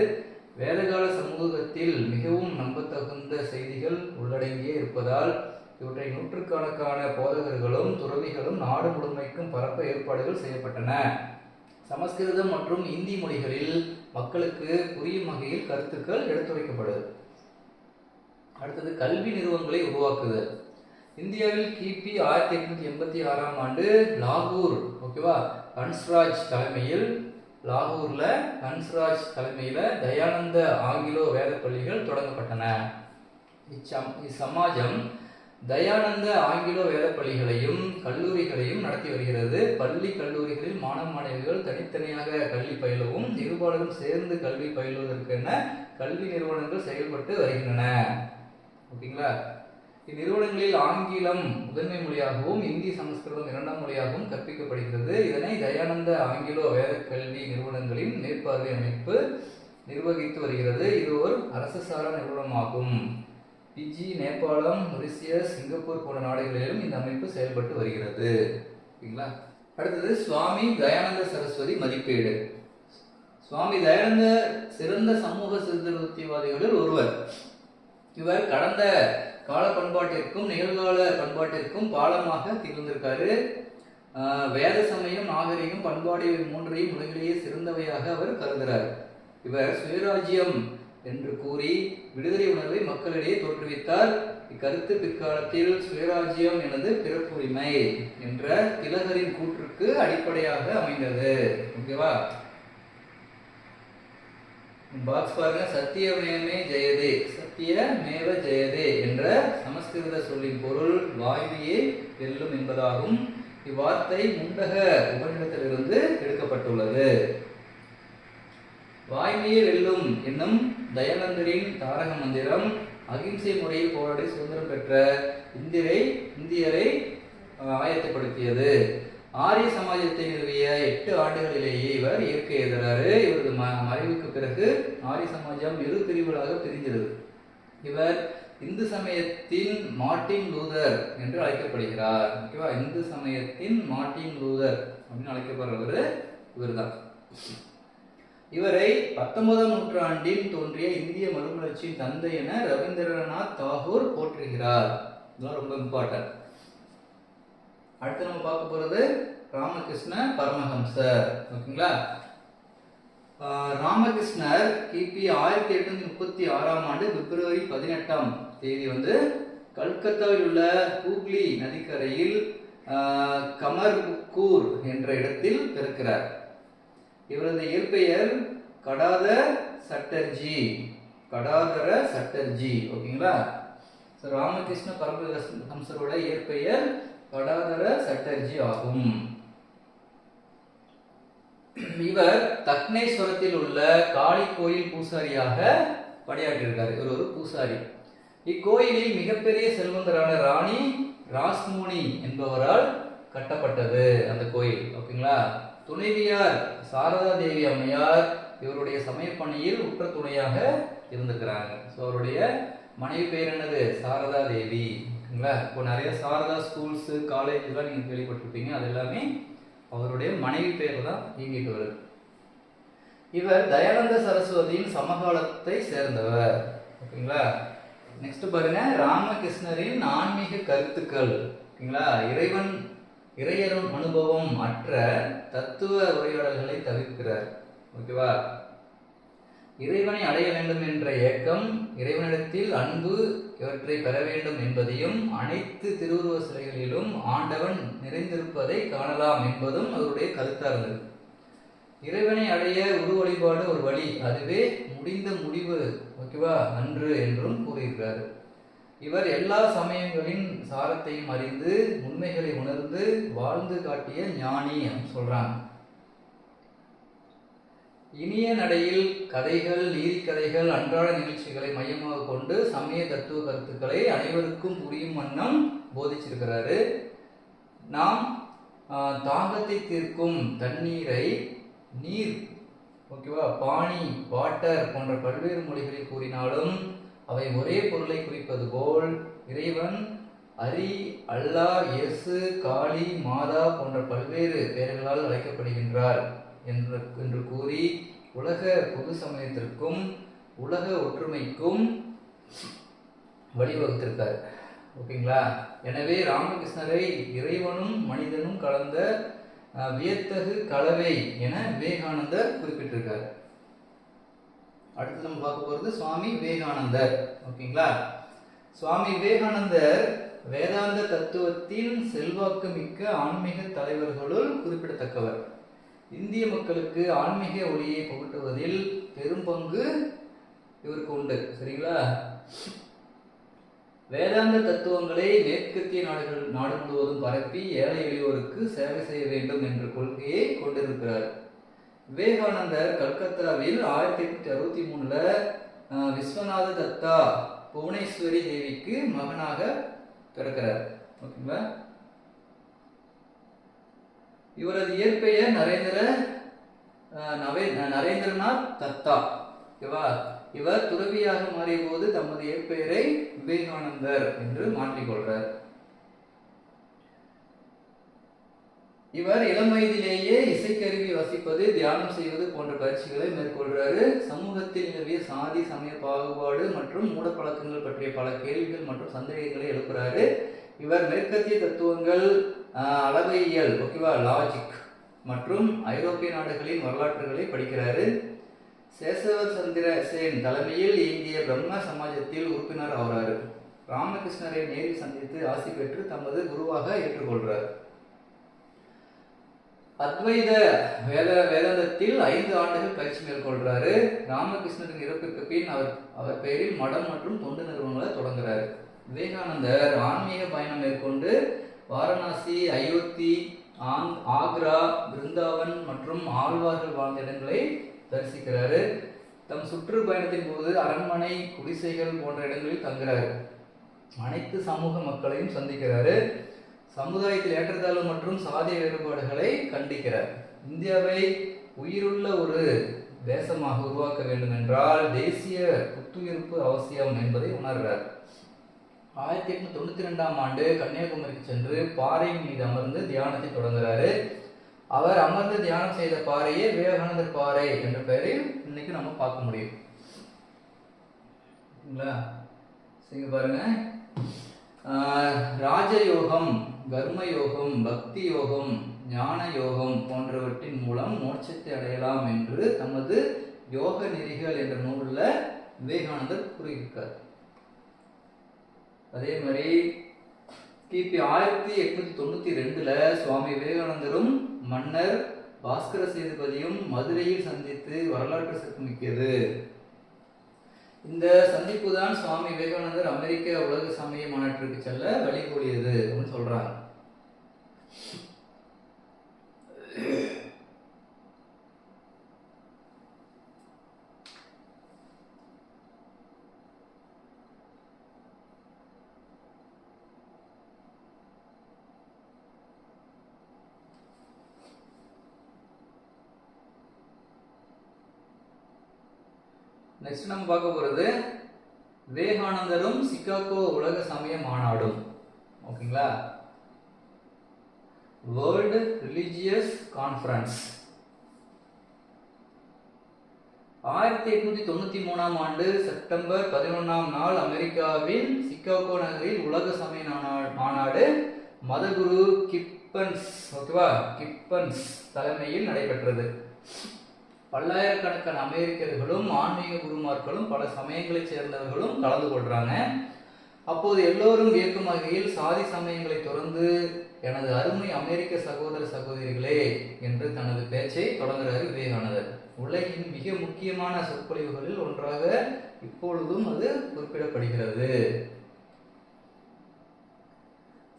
வேதகால சமூகத்தில் மிகவும் நம்பத்தகுந்த செய்திகள் உள்ளடங்கியே இருப்பதால் இவற்றை நூற்றுக்கணக்கான போதகர்களும் துறவிகளும் நாடு முழுமைக்கும் பரப்ப ஏற்பாடுகள் செய்யப்பட்டன. சமஸ்கிருதம் மற்றும் இந்தி மொழிகளில் மக்களுக்கு புரியும் வகையில் கருத்துக்கள் எடுத்துரைக்கப்படுது. அடுத்தது கல்வி நிறுவனங்களை உருவாக்குதல். இந்தியாவில் கிபி 1886ஆம் ஆண்டு லாகூர், ஓகேவா, ஹன்ஸ்ராஜ் தலைமையில் தயானந்த ஆங்கிலோ வேத பள்ளிகள் தொடங்கப்பட்டன. இச்சமாஜம் தயானந்த ஆங்கிலோ வேத பள்ளிகளையும் கல்லூரிகளையும் நடத்தி வருகிறது. பள்ளி கல்லூரிகளில் மாணவ மாணவிகள் தனித்தனியாக கல்வி பயிலவும் இருபாலரும் சேர்ந்து கல்வி பயிலுவதற்கென கல்வி நிறுவனங்கள் செயல்பட்டு வருகின்றன. ஓகேங்களா? இந்நிறுவனங்களில் ஆங்கிலம் முதன்மை மொழியாகவும் இந்தி, சமஸ்கிருதம் இரண்டாம் மொழியாகவும் கற்பிக்கப்படுகிறது. இதனை தயானந்த ஆங்கிலோ வேத கல்வி நிறுவனங்களின் மேற்பார்வை அமைப்பு நிர்வகித்து வருகிறது. இது ஒரு அரசு சாரா நிறுவனமாகும். பிஜி, நேபாளம், மொரிசியஸ், சிங்கப்பூர் போன்ற நாடுகளிலும் இந்த அமைப்பு செயல்பட்டு வருகிறது. ஓகேங்களா? அடுத்தது சுவாமி தயானந்த சரஸ்வதி மதிப்பீடு. சுவாமி தயானந்தர் சிறந்த சமூக சீர்திருத்தவாதிகளில் ஒருவர். இவர் கடந்த கால பண்பாட்டிற்கும் நிகழ்கால பண்பாட்டிற்கும் பாலமாக திகழ்ந்திருக்காரு. வேத சமயம், நாகரிகம், பண்பாடு மூன்றையும் உலகிலேயே சிறந்தவையாக அவர் கருதுகிறார். இவர் சுயராஜ்யம் என்று கூறி விடுதலை உணர்வை மக்களிடையே தோற்றுவித்தார். இக்கருத்து பிற்காலத்தில் சுயராஜ்யம் எனது பிறப்புரிமை என்ற திலகரின் கூற்றுக்கு அடிப்படையாக அமைந்தது. ஓகேவா? பாக்ஸ் பாருங்க. சத்தியமேவே ஜெயதே, சத்தியமேவ ஜெயதே என்ற சமஸ்கிருத சொல்லின் பொருள் வாய்மையே வெல்லும் என்பதாகும். இவ்வார்த்தை முண்டக உபநிடத்திலிருந்து எடுக்கப்பட்டுள்ளது. வாய்மையே வெல்லும் என்னும் தயானந்தரின் தாரக மந்திரம் அகிம்சை முறையில் போராடி சுதந்திரம் பெற்ற இந்தியரை ஆயத்தப்படுத்தியது. ஆரிய சமாஜத்தை நிறுவிய 8 ஆண்டுகளிலேயே இவர் இயற்கை எதிராரு. இவரது மறைவுக்கு பிறகு ஆரிய சமாஜம் இரு பிரிவுகளாக பிரிந்தது. இவர் இந்து சமயத்தின் மார்ட்டின் லூதர் என்று அழைக்கப்படுகிறார். ஓகேவா? இந்து சமயத்தின் மார்ட்டின் லூதர் அப்படின்னு அழைக்கப்படுறவர் இவர்தான். இவரை 19ஆம் நூற்றாண்டில் தோன்றிய இந்திய மறுமலர்ச்சியின் தந்தை என ரவீந்திரநாத் தாகூர் போற்றுகிறார். இதெல்லாம் ரொம்ப இம்பார்ட்டன்ட். அடுத்து நம்ம பார்க்க போறது ராமகிருஷ்ண பரமஹம்சர். ஓகேங்களா? ராமகிருஷ்ணர் கிபி 1836ஆம் ஆண்டு பிப்ரவரி 18ஆம் தேதி கல்கத்தாவில் உள்ள ஹூக்ளி நதிக்கரையில் கமர்புக்கூர் என்ற இடத்தில் பிறக்கிறார். இவரது இயற்பெயர் கடாதர சட்டர்ஜி. ஓகேங்களா? ராமகிருஷ்ண பரமஹம்சரோட இயற்பெயர் கடாதர சட்டர்ஜி ஆகும். இவர் தக்னேஸ்வரத்தில் உள்ள காளி கோயில் பூசாரியாக பணியாற்றியிருக்காரு. இவர் ஒரு பூசாரி. இக்கோயிலில் மிகப்பெரிய செல்வந்தரான ராணி ராஸ்மோனி என்பவரால் கட்டப்பட்டது அந்த கோயில். ஓகேங்களா. துணைவியார் சாரதா தேவி அம்மையார் இவருடைய சமயப்பணியில் உற்ற துணையாக இருந்திருக்கிறாங்க. ஸோ அவருடைய மனைவி பேர் என்னது? சாரதா தேவி. ஓகேங்களா. இப்போ நிறைய சாரதா ஸ்கூல்ஸு காலேஜ்லாம் நீங்கள் கேள்விப்பட்டிருப்பீங்க. அது எல்லாமே அவருடைய மனைவி பேர் தான் இயங்கிட்டு வருது. இவர் தயானந்த சரஸ்வதியின் சமகாலத்தை சேர்ந்தவர். ஓகேங்களா. நெக்ஸ்ட் பாருங்க, ராமகிருஷ்ணரின் ஆன்மீக கருத்துக்கள். ஓகேங்களா. இறையரும் அனுபவம் அற்ற தத்துவ உரையாடல்களை தவிர்க்கிறார். ஓகேவா. இறைவனை அடைய வேண்டும் என்ற ஏக்கம், இறைவனிடத்தில் அன்பு இவற்றை பெற வேண்டும் என்பதையும், அனைத்து திருவுருவ சிலைகளிலும் ஆண்டவன் நிறைந்திருப்பதை காணலாம் என்பதும் அவருடைய கருத்தாக இருந்தது. இறைவனை அடைய உரு வழிபாடு ஒரு வழி, அதுவே முடிந்த முடிவு, ஓகேவா, அன்று என்றும் கூறுகிறார். இவர் எல்லா சமயங்களின் சாரத்தையும் அறிந்து உண்மைகளை உணர்ந்து வாழ்ந்து காட்டிய ஞானி சொல்றாங்க. இனிய நடையில் கதைகள், நீதிக்கதைகள், அன்றாட நிகழ்ச்சிகளை மையமாக கொண்டு சமய தத்துவ கருத்துக்களை அனைவருக்கும் புரியும் வண்ணம் போதிச்சிருக்கிறாரு. நாம் தாகத்தை தீர்க்கும் தண்ணீரை நீர், ஓகேவா, பானி, வாட்டர் போன்ற பல்வேறு மொழிகளில் கூறினாலும் அவை ஒரே பொருளை குறிப்பது போல் இறைவன் அரி, அல்லாஹ், இயேசு, காளி, மாதா போன்ற பல்வேறு பெயர்களால் அழைக்கப்படுகின்றார் என்று கூறி உலக பொது சமயத்திற்கும் உலக ஒற்றுமைக்கும் வழிவகுத்திருக்கார். ஓகேங்களா. எனவே ராமகிருஷ்ணரை இறைவனும் மனிதனும் கலந்த வியத்தகு கலவை என விவேகானந்தர் குறிப்பிட்டிருக்கார். அடுத்து நம்ம பார்க்க போறது சுவாமி விவேகானந்தர். ஓகேங்களா. சுவாமி விவேகானந்தர் வேதாந்த தத்துவத்தின் செல்வாக்கு மிக்க ஆன்மீக தலைவர்களுள் குறிப்பிடத்தக்கவர். இந்திய மக்களுக்கு ஆன்மீக ஒளியை புகட்டுவதில் பெரும் பங்கு இவருக்கு உண்டு. சரிங்களா. வேதாந்த தத்துவங்களை மேற்கத்திய நாடு முழுவதும் பரப்பி ஏழை எளியோருக்கு சேவை செய்ய வேண்டும் என்ற கொள்கையை கொண்டிருக்கிறார். விவேகானந்தர் கல்கத்தாவில் 1863 விஸ்வநாத தத்தா புவனேஸ்வரி தேவிக்கு மகனாக பிறக்கிறார். ஓகேங்களா. இவரது இயற்பெயர் நரேந்திரநாத் தத்தா. ஓகேவா. இவர் துறவியாக மாறிய போது தமது இயற்பெயரை விவேகானந்தர் என்று மாற்றிக்கொள்றார். இவர் இளம் வயதிலேயே இசைக்கருவி வசிப்பது, தியானம் செய்வது போன்ற பயிற்சிகளை மேற்கொள்றாரு. சமூகத்தில் நிலவிய சாதி, சமய பாகுபாடு மற்றும் மூடப்பழக்கங்கள் பற்றிய பல கேள்விகள் மற்றும் சந்தேகங்களை எழுப்புறாரு. இவர் மேற்கத்திய தத்துவங்கள், அளவையியல், ஓகேவா, லாஜிக் மற்றும் ஐரோப்பிய நாடுகளின் வரலாற்றுகளை படிக்கிறாரு. சேஷவ சந்திர சேன் தலைமையில் இயங்கிய பிரம்ம சமாஜத்தில் உறுப்பினர் ஆகிறாரு. ராமகிருஷ்ணரை நேரில் சந்தித்து ஆசி பெற்று தமது குருவாக ஏற்றுக்கொள்றார். அத்வைத வேதாந்தத்தில் 5 ஆண்டுகள் பயிற்சி மேற்கொள்றாரு. ராமகிருஷ்ணரின் இறப்புக்கு பின் அவர் பெயரில் மடம் மற்றும் தொண்டு நிறுவனங்களை தொடங்குறாரு. விவேகானந்தர் ஆன்மீக பயணம் மேற்கொண்டு வாரணாசி, அயோத்தி, ஆக்ரா, பிருந்தாவன் மற்றும் ஆழ்வார்கள் வாழ்ந்த இடங்களை தரிசிக்கிறாரு. தம் சுற்றுப்பயணத்தின் போது அரண்மனை, குடிசைகள் போன்ற இடங்களில் தங்குறாரு. அனைத்து சமூக மக்களையும் சந்திக்கிறாரு. சமுதாயத்தில் ஏற்றத்தாழ்வு மற்றும் சாதிய வேறுபாடுகளை கண்டிக்கிறார். இந்தியாவை உயிருள்ள ஒரு தேசமாக உருவாக்க வேண்டும் என்றால் தேசிய புத்துயிர்ப்பு அவசியம் என்பதை உணர்கிறார். 1892 கன்னியாகுமரிக்கு சென்று பாறையின் மீது அமர்ந்து தியானத்தை தொடங்குறாரு. அவர் அமர்ந்து தியானம் செய்த பாறையே விவேகானந்தர் பாறை என்ற பெயரில் இன்னைக்கு நம்ம பார்க்க முடியும். பாருங்க, ராஜயோகம், கர்மயோகம், பக்தி யோகம், ஞான யோகம் போன்றவற்றின் மூலம் மோட்சத்தை அடையலாம் என்று தமது யோக நெறிகள் என்ற நூலில் விவேகானந்தர் கூறியிருக்கார். அதே மாதிரி கிபி 1892 சுவாமி விவேகானந்தரும் மன்னர் பாஸ்கர சேதுபதியும் மதுரையில் சந்தித்து வரலாற்று சிறப்புமிக்கது. இந்த சந்திப்பு தான் சுவாமி விவேகானந்தர் அமெரிக்க உலக சமய மாநாட்டிற்கு செல்ல வழிகோலியது அப்படின்னு சொல்றாங்க. நெக்ஸ்ட் நம்ம பார்க்க போகிறது விவேகானந்தரும் சிகாகோ உலக சமய மாநாடும். ஓகேங்களா, வேர்ல்டு ரிலிஜியஸ் கான்ஃபரன்ஸ் 1893 ஆண்டு செப்டம்பர் 11ஆம் நாள் அமெரிக்காவின் சிகாகோ நகரில் உலக சமய மாநாடு மதகுரு கிப்பன்ஸ் தலைமையில் நடைபெற்றது. பல்லாயிரக்கணக்கான அமெரிக்கர்களும் ஆன்மீக குருமார்களும் பல சமயங்களைச் சேர்ந்தவர்களும் கலந்து கொள்றாங்க. அப்போது எல்லோரும் வியக்கும் வகையில் சாதி சமயங்களை தொடர்ந்து எனது அருமை அமெரிக்க சகோதர சகோதரிகளே என்று தனது பேச்சை தொடங்குகிறார் விவேகானந்தர். உலகின் மிக முக்கியமான சொற்பொழிவுகளில் ஒன்றாக இப்பொழுதும் அது குறிப்பிடப்படுகிறது.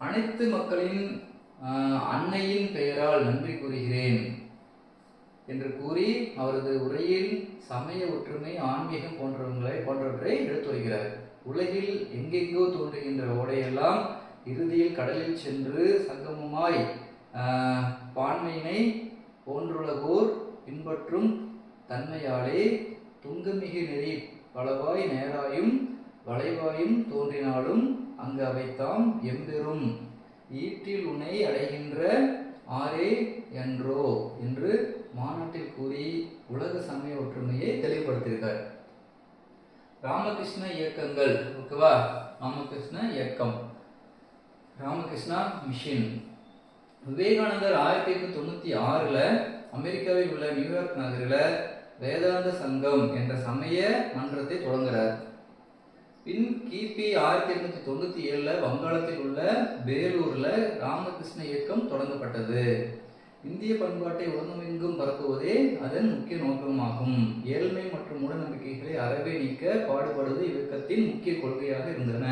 அனைத்து மக்களின் அன்னையின் பெயரால் நன்றி கூறுகிறேன் என்று கூறி அவரது உரையில் சமய ஒற்றுமை, ஆன்மீகம் போன்றவற்றை எடுத்துரைக்கிறார். உலகில் எங்கெங்கோ தோன்றுகின்ற ஓடையெல்லாம் இறுதியில் கடலில் சென்று சங்கமமாய் பான்மையினை போன்றுலகோர் பின்பற்றும் தன்மையாலே துங்கமிகு நெறி பலவாய் நேராயும் வளைவாயும் தோன்றினாலும் அங்கு அவைத்தாம் எம்பெரும் ஈட்டில் உன்னை அடைகின்ற ஆரே என்றோ என்று மாநாட்டில் கூறி உலக சமய ஒற்றுமையை தெளிவுபடுத்தியிருக்கார். ராமகிருஷ்ண இயக்கங்கள், ஓகேவா, ராமகிருஷ்ண இயக்கம், ராமகிருஷ்ணா மிஷன். விவேகானந்தர் 1896 அமெரிக்காவில் உள்ள நியூயார்க் நகரில் வேதாந்த சங்கம் என்ற சமய மன்றத்தை தொடங்குகிறார். பின் கிபி 1897 வங்காளத்தில் உள்ள பேலூர்ல ராமகிருஷ்ண இயக்கம் தொடங்கப்பட்டது. இந்திய பண்பாட்டை உலகமெங்கும் பரப்புவதே அதன் முக்கிய நோக்கமாகும். ஏழ்மை மற்றும் மூடநம்பிக்கைகளை அறவே நீக்க பாடுபடுவது இயக்கத்தின் முக்கிய கொள்கையாக இருந்தன.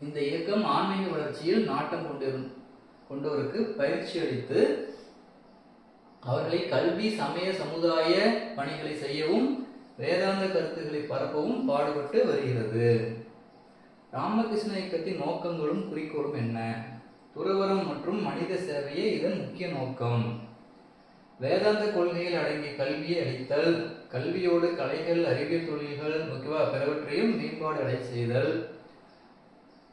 இந்த இயக்கம் ஆன்மீக வளர்ச்சியில் நாட்டம் கொண்டவருக்கு பயிற்சி அளித்து அவர்களை கல்வி, சமய, சமுதாய பணிகளை செய்யவும் வேதாந்த கருத்துக்களை பரப்பவும் பாடுபட்டு வருகிறது. ராமகிருஷ்ண இயக்கத்தின் நோக்கங்களும் குறிக்கோளும் என்ன? துறவரம் மற்றும் மனித சேவையே இதன் முக்கிய நோக்கம். வேதாந்த கொள்கையில் அடங்கிய கல்வியை அளித்தல், கல்வியோடு கலைகள், அறிவியல், தொழில்கள் பிறவற்றையும் மேம்பாடு அடைய செய்தல்,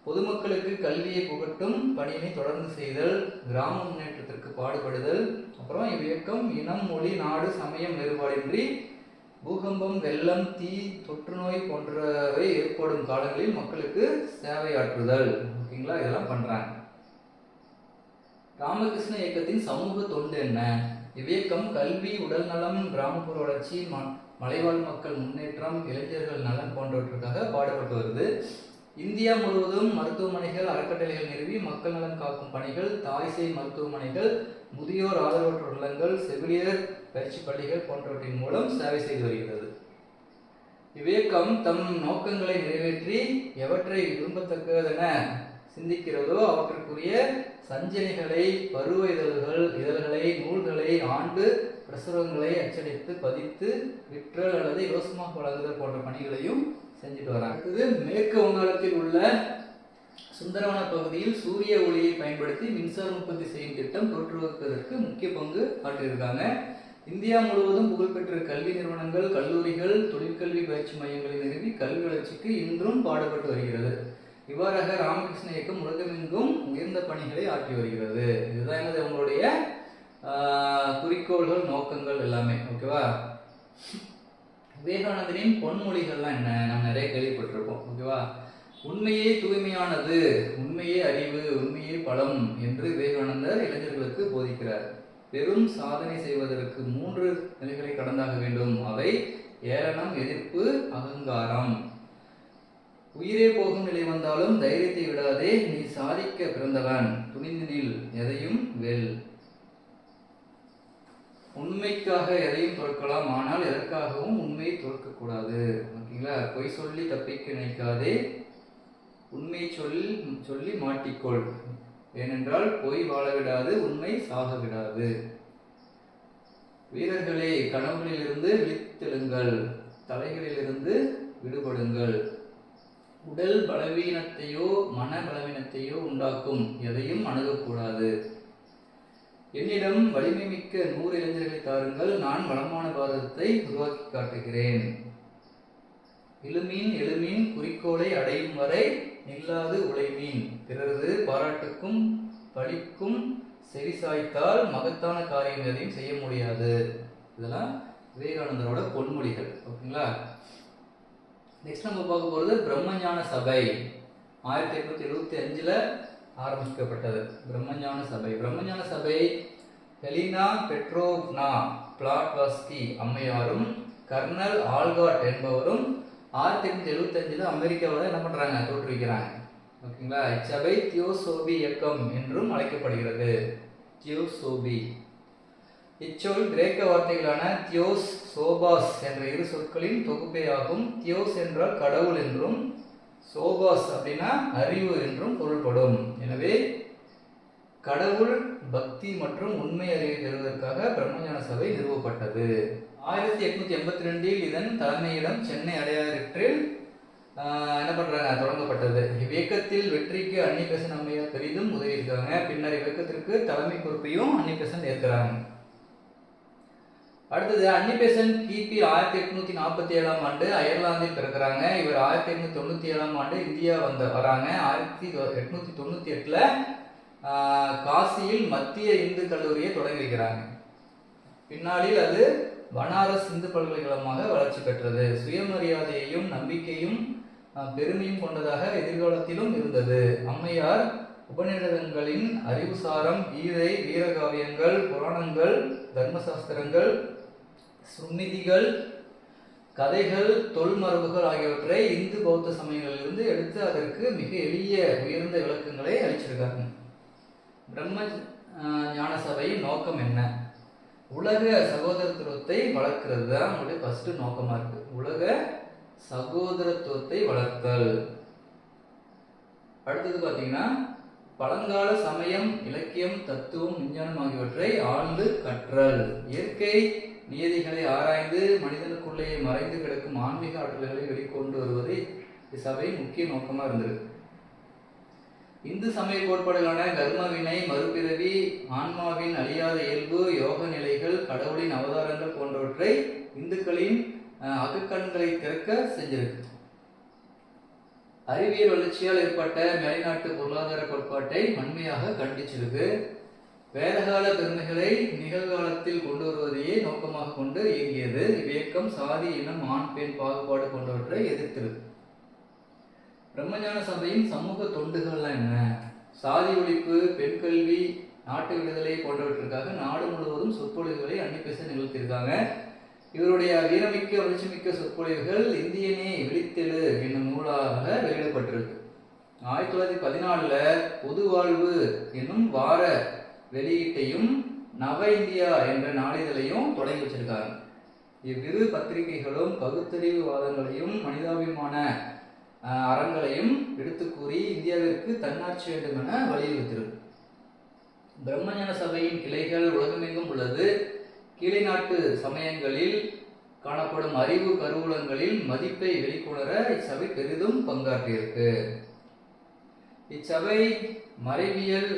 பொதுமக்களுக்கு கல்வியை புகட்டும் பணியினை தொடர்ந்து செய்தல், கிராம முன்னேற்றத்திற்கு பாடுபடுதல். அப்புறம் இவ்வியக்கம் இனம், மொழி, நாடு, சமயம் வேறுபாடின்றி பூகம்பம், வெள்ளம், தீ, தொற்றுநோய் போன்றவை ஏற்படும் காலங்களில் மக்களுக்கு சேவையாற்றுதல். ஓகேங்களா, இதெல்லாம் பண்றாங்க. ராமகிருஷ்ண இயக்கத்தின் சமூக தொண்டு என்ன? இவ்வியக்கம் கல்வி, உடல் நலம், கிராமப்புற வளர்ச்சி, மலைவாழ் மக்கள் முன்னேற்றம், இளைஞர்கள் நலன் போன்றவற்றுக்காக பாடுபட்டு வருது. இந்தியா முழுவதும் மருத்துவமனைகள், அறக்கட்டளைகள் நிறுவி மக்கள் நலன் காக்கும் பணிகள், தாய்சேய் மருத்துவமனைகள், முதியோர் ஆதரவற்ற இல்லங்கள், செவிலியர் பயிற்சி பள்ளிகள் போன்றவற்றின் மூலம் சேவை செய்து வருகிறது. இவ்வியக்கம் தம் நோக்கங்களை நிறைவேற்றி எவற்றை விரும்பத்தக்கதென சிந்திக்கிறதோ அவற்றுக்குரிய சஞ்சனைகளை, பருவ இதழ்களை, நூல்களை, ஆண்டு பிரசுரங்களை அச்சடித்து பதித்து விற்றல் அல்லது இலவசமாக வழங்குதல் போன்ற பணிகளையும் செஞ்சுட்டு வராங்க. இது மேற்கு வங்காளத்தில் உள்ள சுந்தரவன பகுதியில் சூரிய ஒளியை பயன்படுத்தி மின்சார உற்பத்தி செய்யும் திட்டம் தோற்றுவிப்பதற்கு முக்கிய பங்கு ஆற்றியிருக்காங்க. இந்தியா முழுவதும் புகழ்பெற்ற கல்வி நிறுவனங்கள், கல்லூரிகள், தொழிற்கல்வி பயிற்சி மையங்களை நிறுவி கல்வி வளர்ச்சிக்கு இன்றும் பாடுபட்டு வருகிறது. இவ்வாறாக ராமகிருஷ்ண இயக்கம் உலகமெங்கும் உயர்ந்த பணிகளை ஆற்றி வருகிறது. இதுதான் என்னது உங்களுடைய குறிக்கோள்கள், நோக்கங்கள் எல்லாமே. ஓகேவா, விவேகானந்தரின் பொன்மொழிகள்லாம் என்ன? நம்ம நிறைய கேள்விப்பட்டிருக்கோம். ஓகேவா, உண்மையே தூய்மையானது, உண்மையே அறிவு, உண்மையே பலம் என்று விவேகானந்தர் இளைஞர்களுக்கு போதிக்கிறார். பெரும் சாதனை செய்வதற்கு 3 நிலைகளை கடந்தாக வேண்டும். அவை ஏளனம், எதிர்ப்பு, அகங்காரம். உயிரே போகும் நிலை வந்தாலும் தைரியத்தை விடாதே, நீ சாதிக்க பிறந்தவன், துணிந்து நில், எதையும் வெல். உண்மைக்காக எதையும் தோற்கலாம், ஆனால் எதற்காகவும் உண்மையை தோற்கக்கூடாது. ஓகேங்களா, பொய் சொல்லி தப்பிக்க நினைக்காதே, உண்மை சொல்லி மாட்டிக்கொள். ஏனென்றால் பொய் வாழ விடாது, உண்மை சாக விடாது. வீரர்களே, கனவுகளிலிருந்து விழித்தெழுங்கள், தலைகளிலிருந்து விடுபடுங்கள். உடல் பலவீனத்தையோ மன பலவீனத்தையோ உண்டாக்கும் எதையும் அணுகக்கூடாது. என்னிடம் வலிமை மிக்க 100 இளைஞர்களை தாருங்கள், நான் வளமான பாரதத்தை உருவாக்கி காட்டுகிறேன். இழுமீன் எழுமீன் குறிக்கோளை அடையும் வரை நில்லாது உழைமீன். பிறரது பாராட்டுக்கும் பழிக்கும் செவிசாய்த்தால் மகத்தான காரியம் எதையும் செய்ய முடியாது. இதெல்லாம் விவேகானந்தரோட பொன்மொழிகள். ஓகேங்களா. நெக்ஸ்ட் நம்ம பார்க்க போகிறது பிரம்மஞான சபை. 1875 ஆரம்பிக்கப்பட்டது பிரம்மஞான சபை. பிரம்மஞான சபை ஹெலினா பெட்ரோவ்னா பிளாட்வாஸ்கி அம்மையாரும் கர்னல் ஆல்காட் என்பவரும் 1875 அமெரிக்காவில் என்ன பண்றாங்க, தோற்றுவிக்கிறாங்க. ஓகேங்களா. இச்சபை தியோசோபி இயக்கம் என்றும் அழைக்கப்படுகிறது. தியோசோபி இச்சொல் கிரேக்க வார்த்தைகளான தியோஸ் சோபாஸ் என்ற இரு சொற்களின் தொகுப்பேயாகும். தியோஸ் என்றால் கடவுள் என்றும் சோபாஸ் அப்படின்னா அறிவு என்றும் பொருள்படும். எனவே கடவுள் பக்தி மற்றும் உண்மை அறிவை பெறுவதற்காக பிரம்மஞான சபை நிறுவப்பட்டது. 1882 இதன் தலைமையிடம் சென்னை அடையாறில் என்ன பண்றாங்க, தொடங்கப்பட்டது. இவ்வியக்கத்தில் வெற்றிக்கு அன்னிபெசன்ட் அம்மையார் பெரிதும் உதவியிருக்காங்க. பின்னர் இவ்வியக்கத்திற்கு தலைமை பொறுப்பையும் அன்னிபெசன்ட் ஏற்கிறாங்க. அடுத்தது அன்னிபெசன்ட் கிபி 1847 ஆண்டு அயர்லாந்தில் பிறக்கிறாங்க. இவர் 1897 ஆண்டு இந்தியா வராங்க. 1898 காசியில் மத்திய இந்து கல்லூரியை தொடங்கி வைக்கிறாங்க. பின்னாளில் அது பனாரஸ் இந்து பல்கலைக்கழகமாக வளர்ச்சி பெற்றது. சுயமரியாதையையும் நம்பிக்கையும் பெருமையும் கொண்டதாக எதிர்காலத்திலும் இருந்தது. அம்மையார் உபநிடதங்களின் அறிவுசாரம், கீதை, வீரகாவியங்கள், புராணங்கள், தர்மசாஸ்திரங்கள், சுமிதிகள், கதைகள், தொல்மரபுகள் ஆகியவற்றை இந்து பௌத்த சமயங்களிலிருந்து எடுத்து அதற்கு மிக எளிய உயர்ந்த விளக்கங்களை அளிச்சிருக்காங்க. பிரம்ம ஞான சபையின் நோக்கம் என்ன? உலக சகோதரத்துவத்தை வளர்க்கிறது தான் நம்மளுடைய ஃபர்ஸ்ட் நோக்கமா இருக்கு. உலக சகோதரத்துவத்தை வளர்த்தல். அடுத்தது பார்த்தீங்கன்னா பழங்கால சமயம், இலக்கியம், தத்துவம், விஞ்ஞானம் ஆகியவற்றை ஆழ்ந்து கற்றல். இயற்கை நியதிகளை ஆராய்ந்து மனிதனுக்குள்ளே மறைந்து கிடக்கும் ஆன்மீக ஆற்றல்களை வெளிக்கொண்டு வருவது இச்சபையின் முக்கிய நோக்கமா இருந்திருக்கு. இந்து சமய கோட்பாடுகளான கர்ம வினை, மறுபிறவி, ஆன்மாவின் அழியாத இயல்பு, யோக நிலைகள், கடவுளின் அவதாரங்கள் போன்றவற்றை இந்துக்களின் அகக்கண்களை திறக்க செஞ்சிருக்கு. அறிவியல் வளர்ச்சியால் ஏற்பட்ட மேலைநாட்டு பொருளாதார கோட்பாட்டை வன்மையாக கண்டிச்சிருக்கு. வேதகால பெருமைகளை நிகழ்காலத்தில் கொண்டு வருவதையே நோக்கமாக கொண்டு இயங்கியது. இவ்வியக்கம் சாதி, இனம், ஆண் பெண் பாகுபாடு போன்றவற்றை எதிர்த்திருக்கு. பிரம்மஞான சபையின் சமூக தொண்டுகள்லாம் என்ன? சாதி ஒழிப்பு, பெண் கல்வி, நாட்டு விடுதலை போன்றவற்றிற்காக நாடு முழுவதும் சொற்பொழிவுகளை அன்னிபெசன்ட் நிகழ்த்தியிருக்காங்க. இவருடைய வீரமிக்க வளர்ச்சிமிக்க சொற்பொழிவுகள் இந்தியனே விழித்தெழு என்னும் நூலாக வெளியிடப்பட்டிருக்கு. 1914 பொது வாழ்வு என்னும் வார வெளியீட்டையும் நவ இந்தியா என்ற நாளிதழையும் தொடங்கி வச்சிருக்காங்க. இவ்விரு பத்திரிகைகளும் பகுத்தறிவு வாதங்களையும் மனிதாபிமான அறங்களையும் எடுத்து கூறி இந்தியாவிற்கு தன்னாட்சி வேண்டும் என வலியுறுத்திருக்கு. பிரம்மஞான சபையின் கிளைகள் உலகமெங்கும் உள்ளது. கீழை நாட்டு சமயங்களில் காணப்படும் அறிவு கருவூலங்களில் மதிப்பை வெளிக்கொணர இச்சபை பெரிதும் பங்காற்றியிருக்கு. இச்சபை மறைவியல்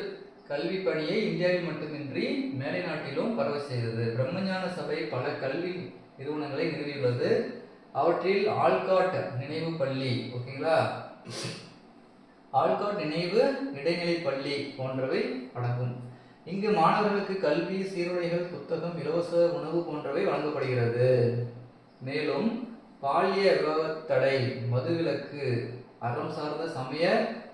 கல்வி பணியை இந்தியாவில் மட்டுமின்றி மேலை நாட்டிலும் பரவ செய்தது. பிரம்மஞான சபை பல கல்வி நிறுவனங்களை நிறுவியுள்ளது. அவற்றில் ஆல்காட் நினைவு பள்ளி, ஓகேங்களா, ஆல்காட் நினைவு இடைநிலை பள்ளி போன்றவை அடங்கும். இங்கு மாணவர்களுக்கு கல்வி, சீருடைகள், புத்தகம், இலவச உணவு போன்றவை வழங்கப்படுகிறது. மேலும் பாலிய விவாகத்தடை, மதுவிலக்கு, அறம் சார்ந்த சமய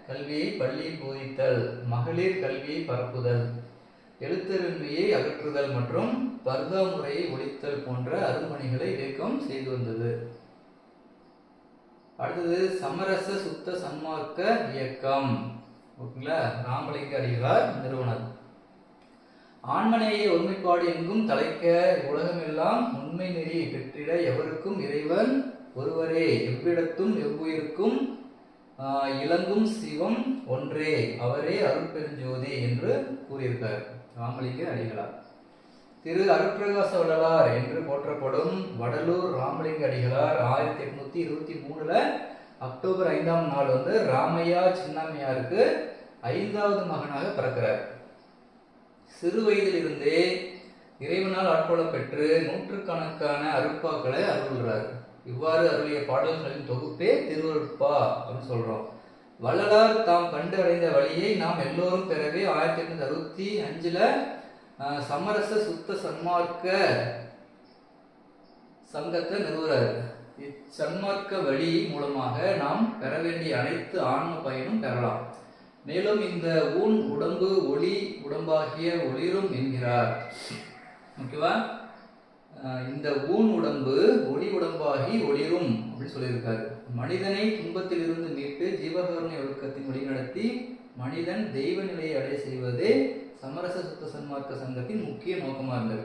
கல்வியை பள்ளியில் போதித்தல், மகளிர் கல்வியை பரப்புதல், எழுத்தறிவின்மையை அகற்றுதல் மற்றும் பர்தா முறையை ஒழித்தல் போன்ற அரும்பணிகளை இயக்கம் செய்து வந்தது. அடுத்தது சமரச சுத்த சன்மார்க்க இயக்கம், ஓகேங்களா, ராமலிங்க அடிகளார் நிறுவனர். ஆன்மநேய ஒருமைப்பாடு எங்கும் தலைக்க, உலகமெல்லாம் உண்மை நெறி பெற்றிட, எவருக்கும் இறைவன் ஒருவரே, எவ்விடத்தும் எவ்வுயிருக்கும் இலங்கும் சிவம் ஒன்றே, அவரே அருட்பெருஞ்சோதி என்று கூறியிருக்கார் ராமலிங்க அடிகளார். திரு அருட்பிரகாச வள்ளலார் என்று போற்றப்படும் வடலூர் ராமலிங்க அடிகளார் 1823 அக்டோபர் 5ஆம் நாள் ராமையா சின்னம்மையாருக்கு 5வது மகனாக பிறக்கிறார். சிறு வயதிலிருந்தே இறைவனால் ஆட்கொள்ள பெற்று நூற்றுக்கணக்கான அருட்பாக்களை அருள்கிறார். இவ்வாறு அருளிய பாடல்களின் தொகுப்பே திருவருட்பா அப்படின்னு சொல்றோம். வள்ளலார் தாம் கண்டு அடைந்த வழியை நாம் எல்லோரும் பெறவே 1865 சமரச சுத்த சன்மார்க்க சங்கத்தை நிறுவுறாரு. இச்சன்மார்க்க வழி மூலமாக நாம் பெற வேண்டிய அனைத்து ஆன்ம பயனும் பெறலாம். மேலும் இந்த ஊன் உடம்பு ஒளி உடம்பாகிய ஒளிரும் என்கிறார். ஓகேவா? இந்த ஊன் உடம்பு ஒளி உடம்பாகி ஒளிரும் அப்படின்னு சொல்லியிருக்காரு. மனிதனை துன்பத்திலிருந்து மீட்டு ஜீவகாருண்ய ஒழுக்கத்தின் வழிநடத்தி மனிதன் தெய்வ நிலையை அடைய செய்வதே சமரச சுத்த சன்மார்க்க சங்கத்தின் முக்கிய நோக்கமாக இருந்தது.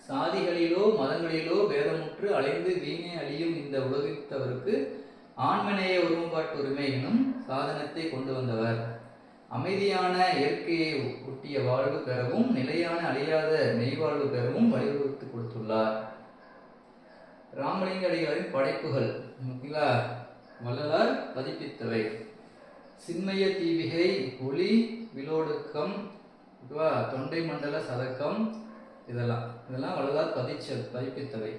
சாதிகளிலோ மதங்களிலோ பேதமுற்று அலைந்து வீணே அழியும் இந்த உலகித்தவருக்கு ஆன்மநேய ஒருமைப்பாட்டு உரிமை எனும் சாதனத்தை கொண்டு வந்தவர். அமைதியான இயற்கையை ஒட்டிய வாழ்வு பெறவும் நிலையான அழியாத மெய்வாழ்வு பெறவும் வழிவகுத்து கொடுத்துள்ளார். ராமலிங்க அடிகளாரின் படைப்புகள் வள்ளலார் பதிப்பித்தவை: சின்மய தீவிகை, ஒளி விலோடுக்கம், தொண்டை மண்டல சதக்கம், இதெல்லாம் வள்ளலார் பதிப்பித்தவை.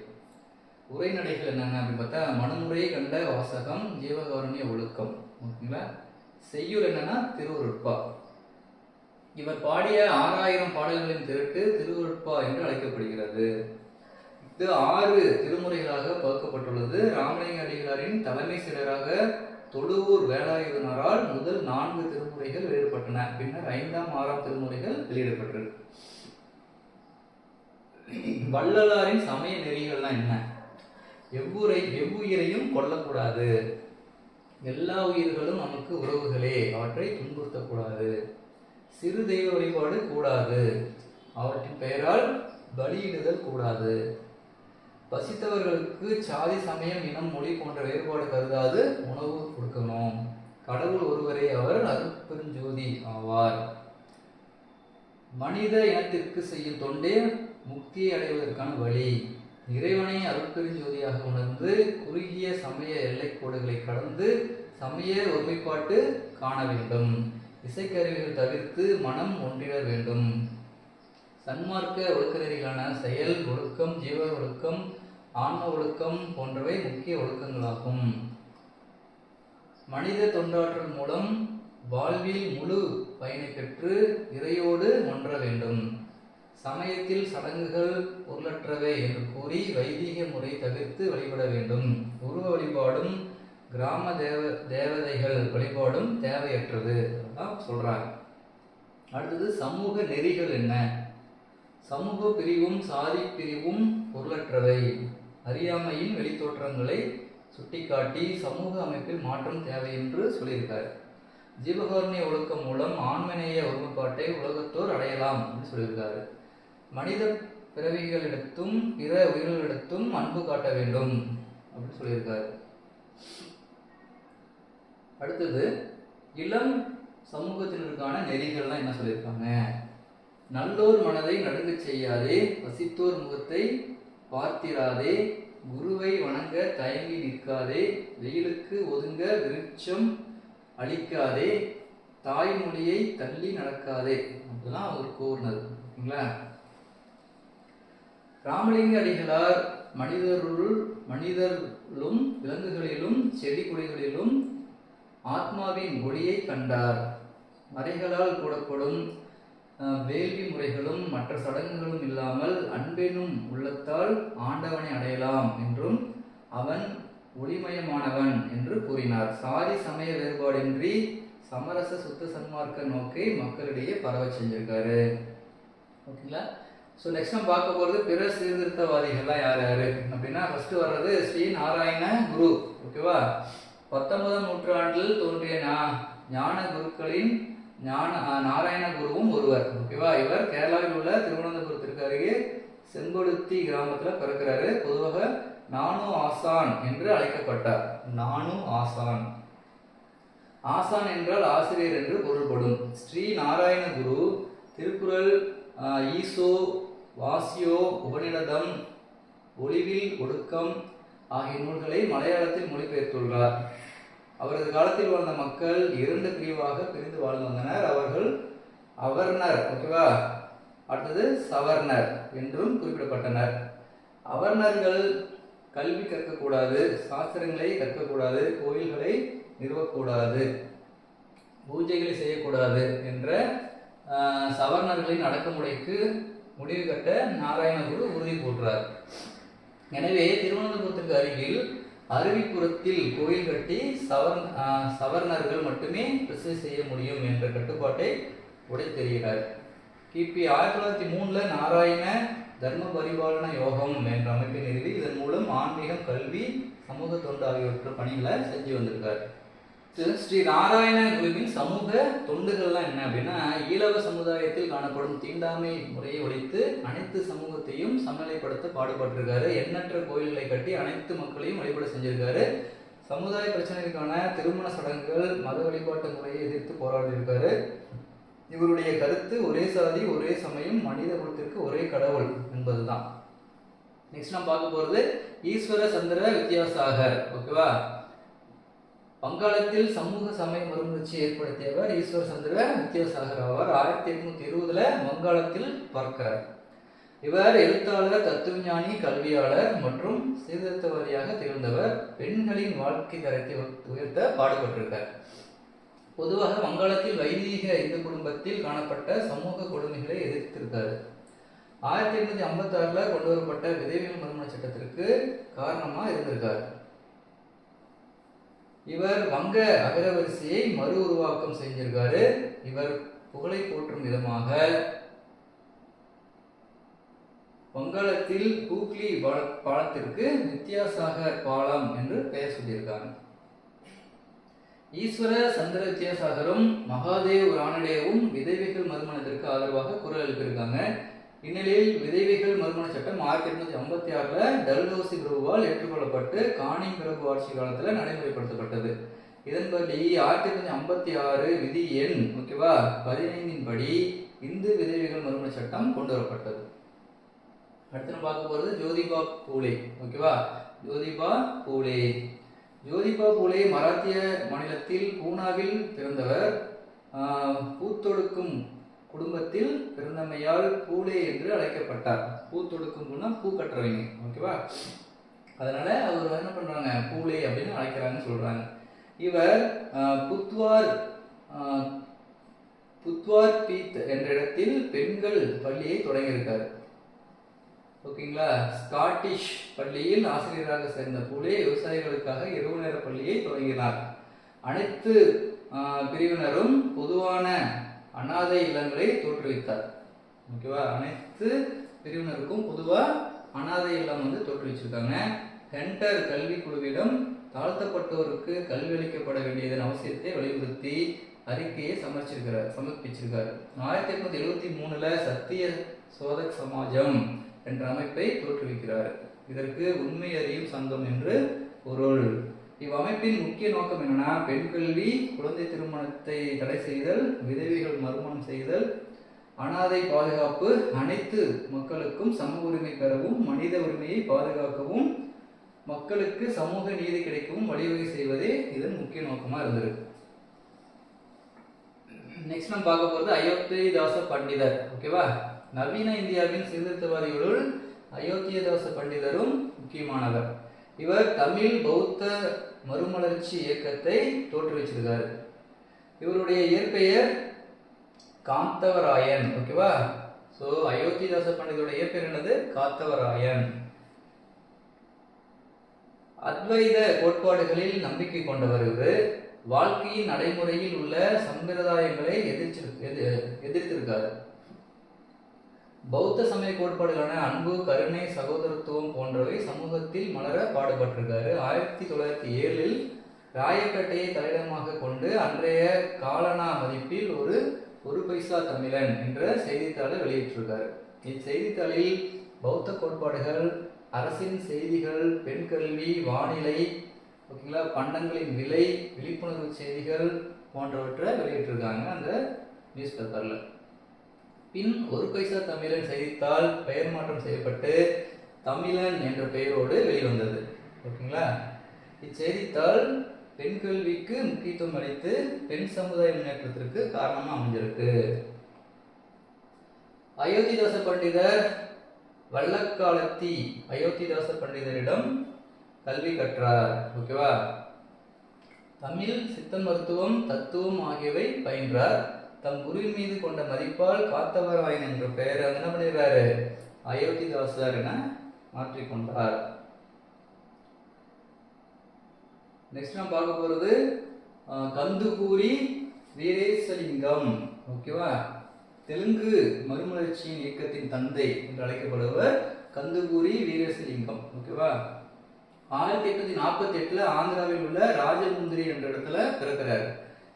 உரைநடைகள் என்னென்ன அப்படின்னு பார்த்தா, மனுமுறை கண்ட வாசகம், ஜீவகாருண்ய ஒழுக்கம். ஓகேங்களா? செய்யுள் என்னன்னா திருவருட்பா. இவர் பாடிய 6000 பாடல்களின் திரட்டு திருவருட்பா என்று அழைக்கப்படுகிறது. இது 6 திருமுறைகளாக பகுக்கப்பட்டுள்ளது. ராமலிங்க அடிகளாரின் தலைமை செயலராக தொழுவூர் வேலாயுதனாரால் முதல் 4 திருமுறைகள் வெளியிடப்பட்டன. பின்னர் 5ஆம் 6ஆம் திருமுறைகள் வெளியிடப்பட்டது. வள்ளலாரின் சமய நெறிகள்லாம் என்ன? எவ்வுயிரையும் கொல்லக்கூடாது, எல்லா உயிர்களும் நமக்கு உறவுகளே, அவற்றை துன்புறுத்தக்கூடாது, சிறு தெய்வ வழிபாடு கூடாது, அவற்றின் பெயரால் பலியிடுதல் கூடாது, பசித்தவர்களுக்கு சாதி சமயம் இனம் மொழி போன்ற வேறுபாடு கருதாது உணவு கொடுக்கணும், கடவுள் ஒருவரே, அவர் அருட்பெருஞ்சோதி ஆவார், மனித இனத்திற்கு செய்யும் தொண்டே முக்தியை அடைவதற்கான வழி, இறைவனை அருட்பெருஞ்சோதியாக உணர்ந்து குறுகிய சமய எல்லைக்கோடுகளை கடந்து சமய ஒருமைப்பாட்டு காண வேண்டும், இசைக்கருவிகள் தவிர்த்து மனம் ஒன்றிட வேண்டும், சன்மார்க்க ஒழுக்க நெறிகளான செயல் ஒழுக்கம், ஜீவ ஒழுக்கம், ஆன்ம ஒழுக்கம் போன்றவை முக்கிய ஒழுக்கங்களாகும். மனித தொண்டாற்றல் மூலம் வாழ்வில் முழு பயனை பெற்று இறையோடு ஒன்ற வேண்டும், சமயத்தில் சடங்குகள் பொருளற்றவை என்று கூறி வைதிக முறை தவிர்த்து வழிபட வேண்டும், உருவ வழிபாடும் கிராம தேவதைகள் வழிபாடும் தேவையற்றது சொல்றாங்க. அடுத்தது சமூக நெறிகள் என்ன? சமூக பிரிவும் சாதி பிரிவும் பொருளற்றவை, அறியாமையின் வெளித்தோற்றங்களை சுட்டிக்காட்டி சமூக அமைப்பில் மாற்றம் தேவை என்று சொல்லியிருக்காரு. ஜீவகாருண்ய ஒழுக்கம் மூலம் ஆன்மநேய ஒருமைப்பாட்டை உலகத்தோர் அடையலாம் என்று சொல்லியிருக்காரு. மனித பிறவிகளிடத்தும் பிற உயிர்களிடத்தும் அன்பு காட்ட வேண்டும் அப்படின்னு சொல்லியிருக்காரு. அடுத்தது இளம் சமூகத்தினருக்கான நெறிகள்லாம் என்ன சொல்லியிருக்காங்க? நல்லோர் மனதை நடுங்க செய்யாதே, வசித்தோர் முகத்தை பார்த்திராதே, குருவை வணங்க தயங்கி நிற்காதே, வெயிலுக்கு ஒதுங்க விருட்சம் அழிக்காதே, தாய்மொழியை தள்ளி நடக்காதே அப்படிலாம் அவர் கூறினது. ஓகேங்களா? ராமலிங்க அடிகளார் மனிதர்களும் விலங்குகளிலும் செடி கொடிகளிலும் ஆத்மாவின் ஒளியை கண்டார். மறைகளால் கூடப்படும் வேள்வி முறைகளும் மற்ற சடங்குகளும் இல்லாமல் அன்பெனும் உள்ளத்தால் ஆண்டவனை அடையலாம் என்றும் அவன் ஒளிமயமானவன் என்று கூறினார். சாதி சமய வேறுபாடின்றி சமரச சுத்த சன்மார்க்க நோக்கை மக்களிடையே பரவ செஞ்சிருக்காரு. ஓகேங்களா? ஸோ நெக்ஸ்ட் நம்ம பார்க்க போகிறது பிற சீர்திருத்தவாதிகள்லாம் யார் யார் அப்படின்னா, ஃபர்ஸ்ட் வர்றது ஸ்ரீ நாராயண குரு. ஓகேவா? 19ஆம் நூற்றாண்டில் தோன்றிய ஞான குருக்களின் நாராயண குருவும் ஒருவர். ஓகேவா? இவர் கேரளாவில் உள்ள திருவனந்தபுரத்திற்கு அருகே செம்பொடுத்தி கிராமத்தில் பிறக்கிறாரு. பொதுவாக நானு ஆசான் என்று அழைக்கப்பட்டார். நானு ஆசான், ஆசான் என்றால் ஆசிரியர் என்று பொருள்படும். ஸ்ரீ நாராயண குரு திருக்குறள், ஈசோ, வாசியோ, உபநிடதம், ஒளிவில் ஒடுக்கம் ஆகிய நூல்களை மலையாளத்தில் மொழிபெயர்த்துள்ளார். அவரது காலத்தில் வாழ்ந்த மக்கள் 2 பிரிவாக பிரிந்து வாழ்ந்து வந்தனர். அவர்கள் அவர்ணர், ஓகேவா, அடுத்தது சவர்ணர் என்றும் குறிப்பிடப்பட்டனர். அவர்ணர்கள் கல்வி கற்கக்கூடாது, சாஸ்திரங்களை கற்கக்கூடாது, கோயில்களை நிறுவக்கூடாது, பூஜைகளை செய்யக்கூடாது என்ற சவர்ணர்களின் அடக்குமுறைக்கு முடிவு கட்ட நாராயணகுரு உறுதி போன்றார். எனவே திருவனந்தபுரத்திற்கு அருகில் அருவிப்புறத்தில் கோயில் கட்டி சவர்ணர்கள் மட்டுமே பிரசை செய்ய முடியும் என்ற கட்டுப்பாட்டை உடைத்தெறிகிறார். கிபி 1903 நாராயண தர்ம பரிபாலன யோகம் என்ற அமைப்பை நிறுவி இதன் மூலம் ஆன்மீகம், கல்வி, சமூக தொண்டு ஆகியவற்ற பணிகளை செஞ்சு வந்திருக்கார். ஸ்ரீ நாராயண குருவின் சமூக தொண்டுகள்லாம் என்ன அப்படின்னா, ஈழவ சமுதாயத்தில் காணப்படும் தீண்டாமை முறையை ஒழித்து அனைத்து சமூகத்தையும் சமநிலைப்படுத்த பாடுபட்டிருக்காரு. எண்ணற்ற கோயில்களை கட்டி அனைத்து மக்களையும் வழிபட செஞ்சிருக்காரு. சமுதாய பிரச்சனைக்கான திருமண சடங்குகள், மத வழிபாட்டு முறையை எதிர்த்து போராடியிருக்காரு. இவருடைய கருத்து ஒரே சாதி, ஒரே சமயம், மனித குலத்திற்கு ஒரே கடவுள் என்பதுதான். நெக்ஸ்ட் நம்ம பார்க்க போறது ஈஸ்வர சந்திர வித்யாசாகர். ஓகேவா, வங்காளத்தில் சமூக சமய மறுமலர்ச்சியை ஏற்படுத்தியவர் ஈஸ்வர சந்திர வித்யாசாகர் ஆவார். 1820 வங்காளத்தில் பிறக்கிறார். இவர் எழுத்தாளர், தத்துவஞானி, கல்வியாளர் மற்றும் சீர்திருத்தவாதியாக திகழ்ந்தவர். பெண்களின் வாழ்க்கை தரத்தை உயர்த்த பாடுபட்டிருக்கார். பொதுவாக வங்காளத்தில் வைதீக இந்து குடும்பத்தில் காணப்பட்ட சமூக கொடுமைகளை எதிர்த்திருக்காரு. 1856 கொண்டு வரப்பட்ட விதவைகள் மறுமண சட்டத்திற்கு காரணமா இருந்திருக்காரு. இவர் வங்க அகரவரிசையை மறு உருவாக்கம் செஞ்சிருக்காரு. இவர் புகழை போற்றும் விதமாக வங்காளத்தில் ஹூக்ளி பாலத்திற்கு வித்யாசாகர் பாலம் என்று பெயர் சொல்லியிருக்காங்க. ஈஸ்வர சந்திர வித்யாசாகரும் மகாதேவ் ரானடேவும் விதவைகள் மறுமணத்திற்கு ஆதரவாக குரல் எழுப்பியிருக்காங்க. இந்நிலையில் விதவைகள் மறுமண சட்டம் 1856 டல்ஹௌசி பிரபுவால் ஏற்றுக்கொள்ளப்பட்டு கானிங் பிரபு ஆட்சி காலத்தில் நடைமுறைப்படுத்தப்பட்டது. இதன்படி 1856 விதி எண் 15 படி இந்து விதவைகள் மறுமண சட்டம் கொண்டு வரப்பட்டது. அடுத்து நம்ம பார்க்க போறது ஜோதிபா பூலே. ஓகேவா, ஜோதிபா பூலே. ஜோதிபா பூலே மராத்திய மாநிலத்தில் பூனாவில் பிறந்தவர். பூத்தொடுக்கும் குடும்பத்தில் பிறந்தமையால் பூலே என்று அழைக்கப்பட்டார். பூத்தொடுக்கும் பூ கட்டுறவங்க. ஓகேவா, அதனால அவர் என்ன பண்றாங்க, பூலே அப்படின்னு அழைக்கிறாங்கன்னு சொல்றாங்க. இவர் புத்வார் பீத் என்ற இடத்தில் பெண்கள் பள்ளியை தொடங்கியிருக்காரு. ஓகேங்களா, ஸ்காட்டிஷ் பள்ளியில் ஆசிரியராக சேர்ந்த பூலே விவசாயிகளுக்காக இரவு நேர பள்ளியை தொடங்கினார். அனைத்து பிரிவினரும் பொதுவான அனாதை இல்லங்களை தோற்றுவித்தார். ஓகேவா, அனைத்து பிரிவினருக்கும் பொதுவா அனாதை இல்லம் தோற்றுவிச்சிருக்காங்க. ஹென்டர் கல்வி குழுவிடம் தாழ்த்தப்பட்டோருக்கு கல்வி அளிக்கப்பட வேண்டியதன் அவசியத்தை வலியுறுத்தி அறிக்கையை சமர்ப்பிச்சிருக்காரு. 1873 சத்திய சோதக் சமாஜம் என்ற அமைப்பை தோற்றுவிக்கிறார். இதற்கு உண்மை அறியும் சங்கம் என்று பொருள். இவ்வமைப்பின் முக்கிய நோக்கம் என்னன்னா, பெண் கல்வி, குழந்தை திருமணத்தை தடை செய்தல், விதவைகள் மறுமணம் செய்தல், அனாதை பாதுகாப்பு, அனைத்து மக்களுக்கும் சம உரிமை பெறவும், மனித உரிமையை பாதுகாக்கவும், மக்களுக்கு சமூக நீதி கிடைக்கவும் வழிவகை செய்வதே இதன் முக்கிய நோக்கமா இருந்திருக்கு. நெக்ஸ்ட் நம்ம பார்க்க போறது அயோத்திதாச பண்டிதர். ஓகேவா, நவீன இந்தியாவின் சீர்திருத்தவாதிகளுள் அயோத்தியதாச பண்டிதரும் முக்கியமானவர். இவர் தமிழ் பௌத்த மறுமலர்ச்சி இயக்கத்தை தோற்றுவிச்சிருக்காரு. இவருடைய இயற்பெயர் காத்தவராயன். ஓகேவா, சோ அயோத்திதாச பண்டிதருடைய இயற்பெயர் என்னது, காத்தவராயன். அத்வைத கோட்பாடுகளில் நம்பிக்கை கொண்டவர். இவர் வாழ்க்கையின் நடைமுறையில் உள்ள சம்பிரதாயங்களை எதிர்த்திருக்காரு. பௌத்த சமய கோட்பாடுகளான அன்பு, கருணை, சகோதரத்துவம் போன்றவை சமூகத்தில் மலர பாடுபட்டிருக்காரு. 1907 ராயப்பேட்டையை தலையிடமாக கொண்டு அன்றைய காலனா மதிப்பில் ஒரு பைசா தமிழன் என்ற செய்தித்தாளை வெளியிட்டிருக்காரு. இச்செய்தித்தாளில் பௌத்த கோட்பாடுகள், அரசின் செய்திகள், பெண் கல்வி, வானிலை, ஓகேங்களா, பண்டங்களின் விலை, விழிப்புணர்வு செய்திகள் போன்றவற்றை வெளியிட்டிருக்காங்க அந்த நியூஸ் பேப்பர்ல. பின் ஒரு பைசா தமிழன் செய்தித்தாள் பெயர் மாற்றம் செய்யப்பட்டு தமிழன் என்ற பெயரோடு வெளிவந்தது. ஓகேங்களா, இச்செய்தித்தாள் பெண் கல்விக்கு முக்கியத்துவம் அளித்து பெண் சமுதாய முன்னேற்றத்திற்கு காரணமா அமைஞ்சிருக்கு. அயோத்திதாச பண்டிதர் வல்லக்காலத்தி அயோத்திதாச பண்டிதரிடம் கல்வி கற்றார். ஓகேவா? தமிழ், சித்த மருத்துவம், தத்துவம் ஆகியவை பயின்றார். தம் குருவின் மீது கொண்ட மதிப்பால் காத்தவராயன் என்ற பெயரை என்ன பண்ணிடுறாரு? அயோத்திதாசர் என மாற்றிக்கொண்டார். நெக்ஸ்ட் நம்ம பார்க்க போறது கந்துகூரி வீரேசலிங்கம். ஓகேவா? தெலுங்கு மறுமலர்ச்சியின் இயக்கத்தின் தந்தை என்று அழைக்கப்படுவர் கந்துகூரி வீரேசலிங்கம். ஓகேவா? 1848 ஆந்திராவில் உள்ள ராஜமுந்திரி என்ற இடத்துல பிறக்கிறார்.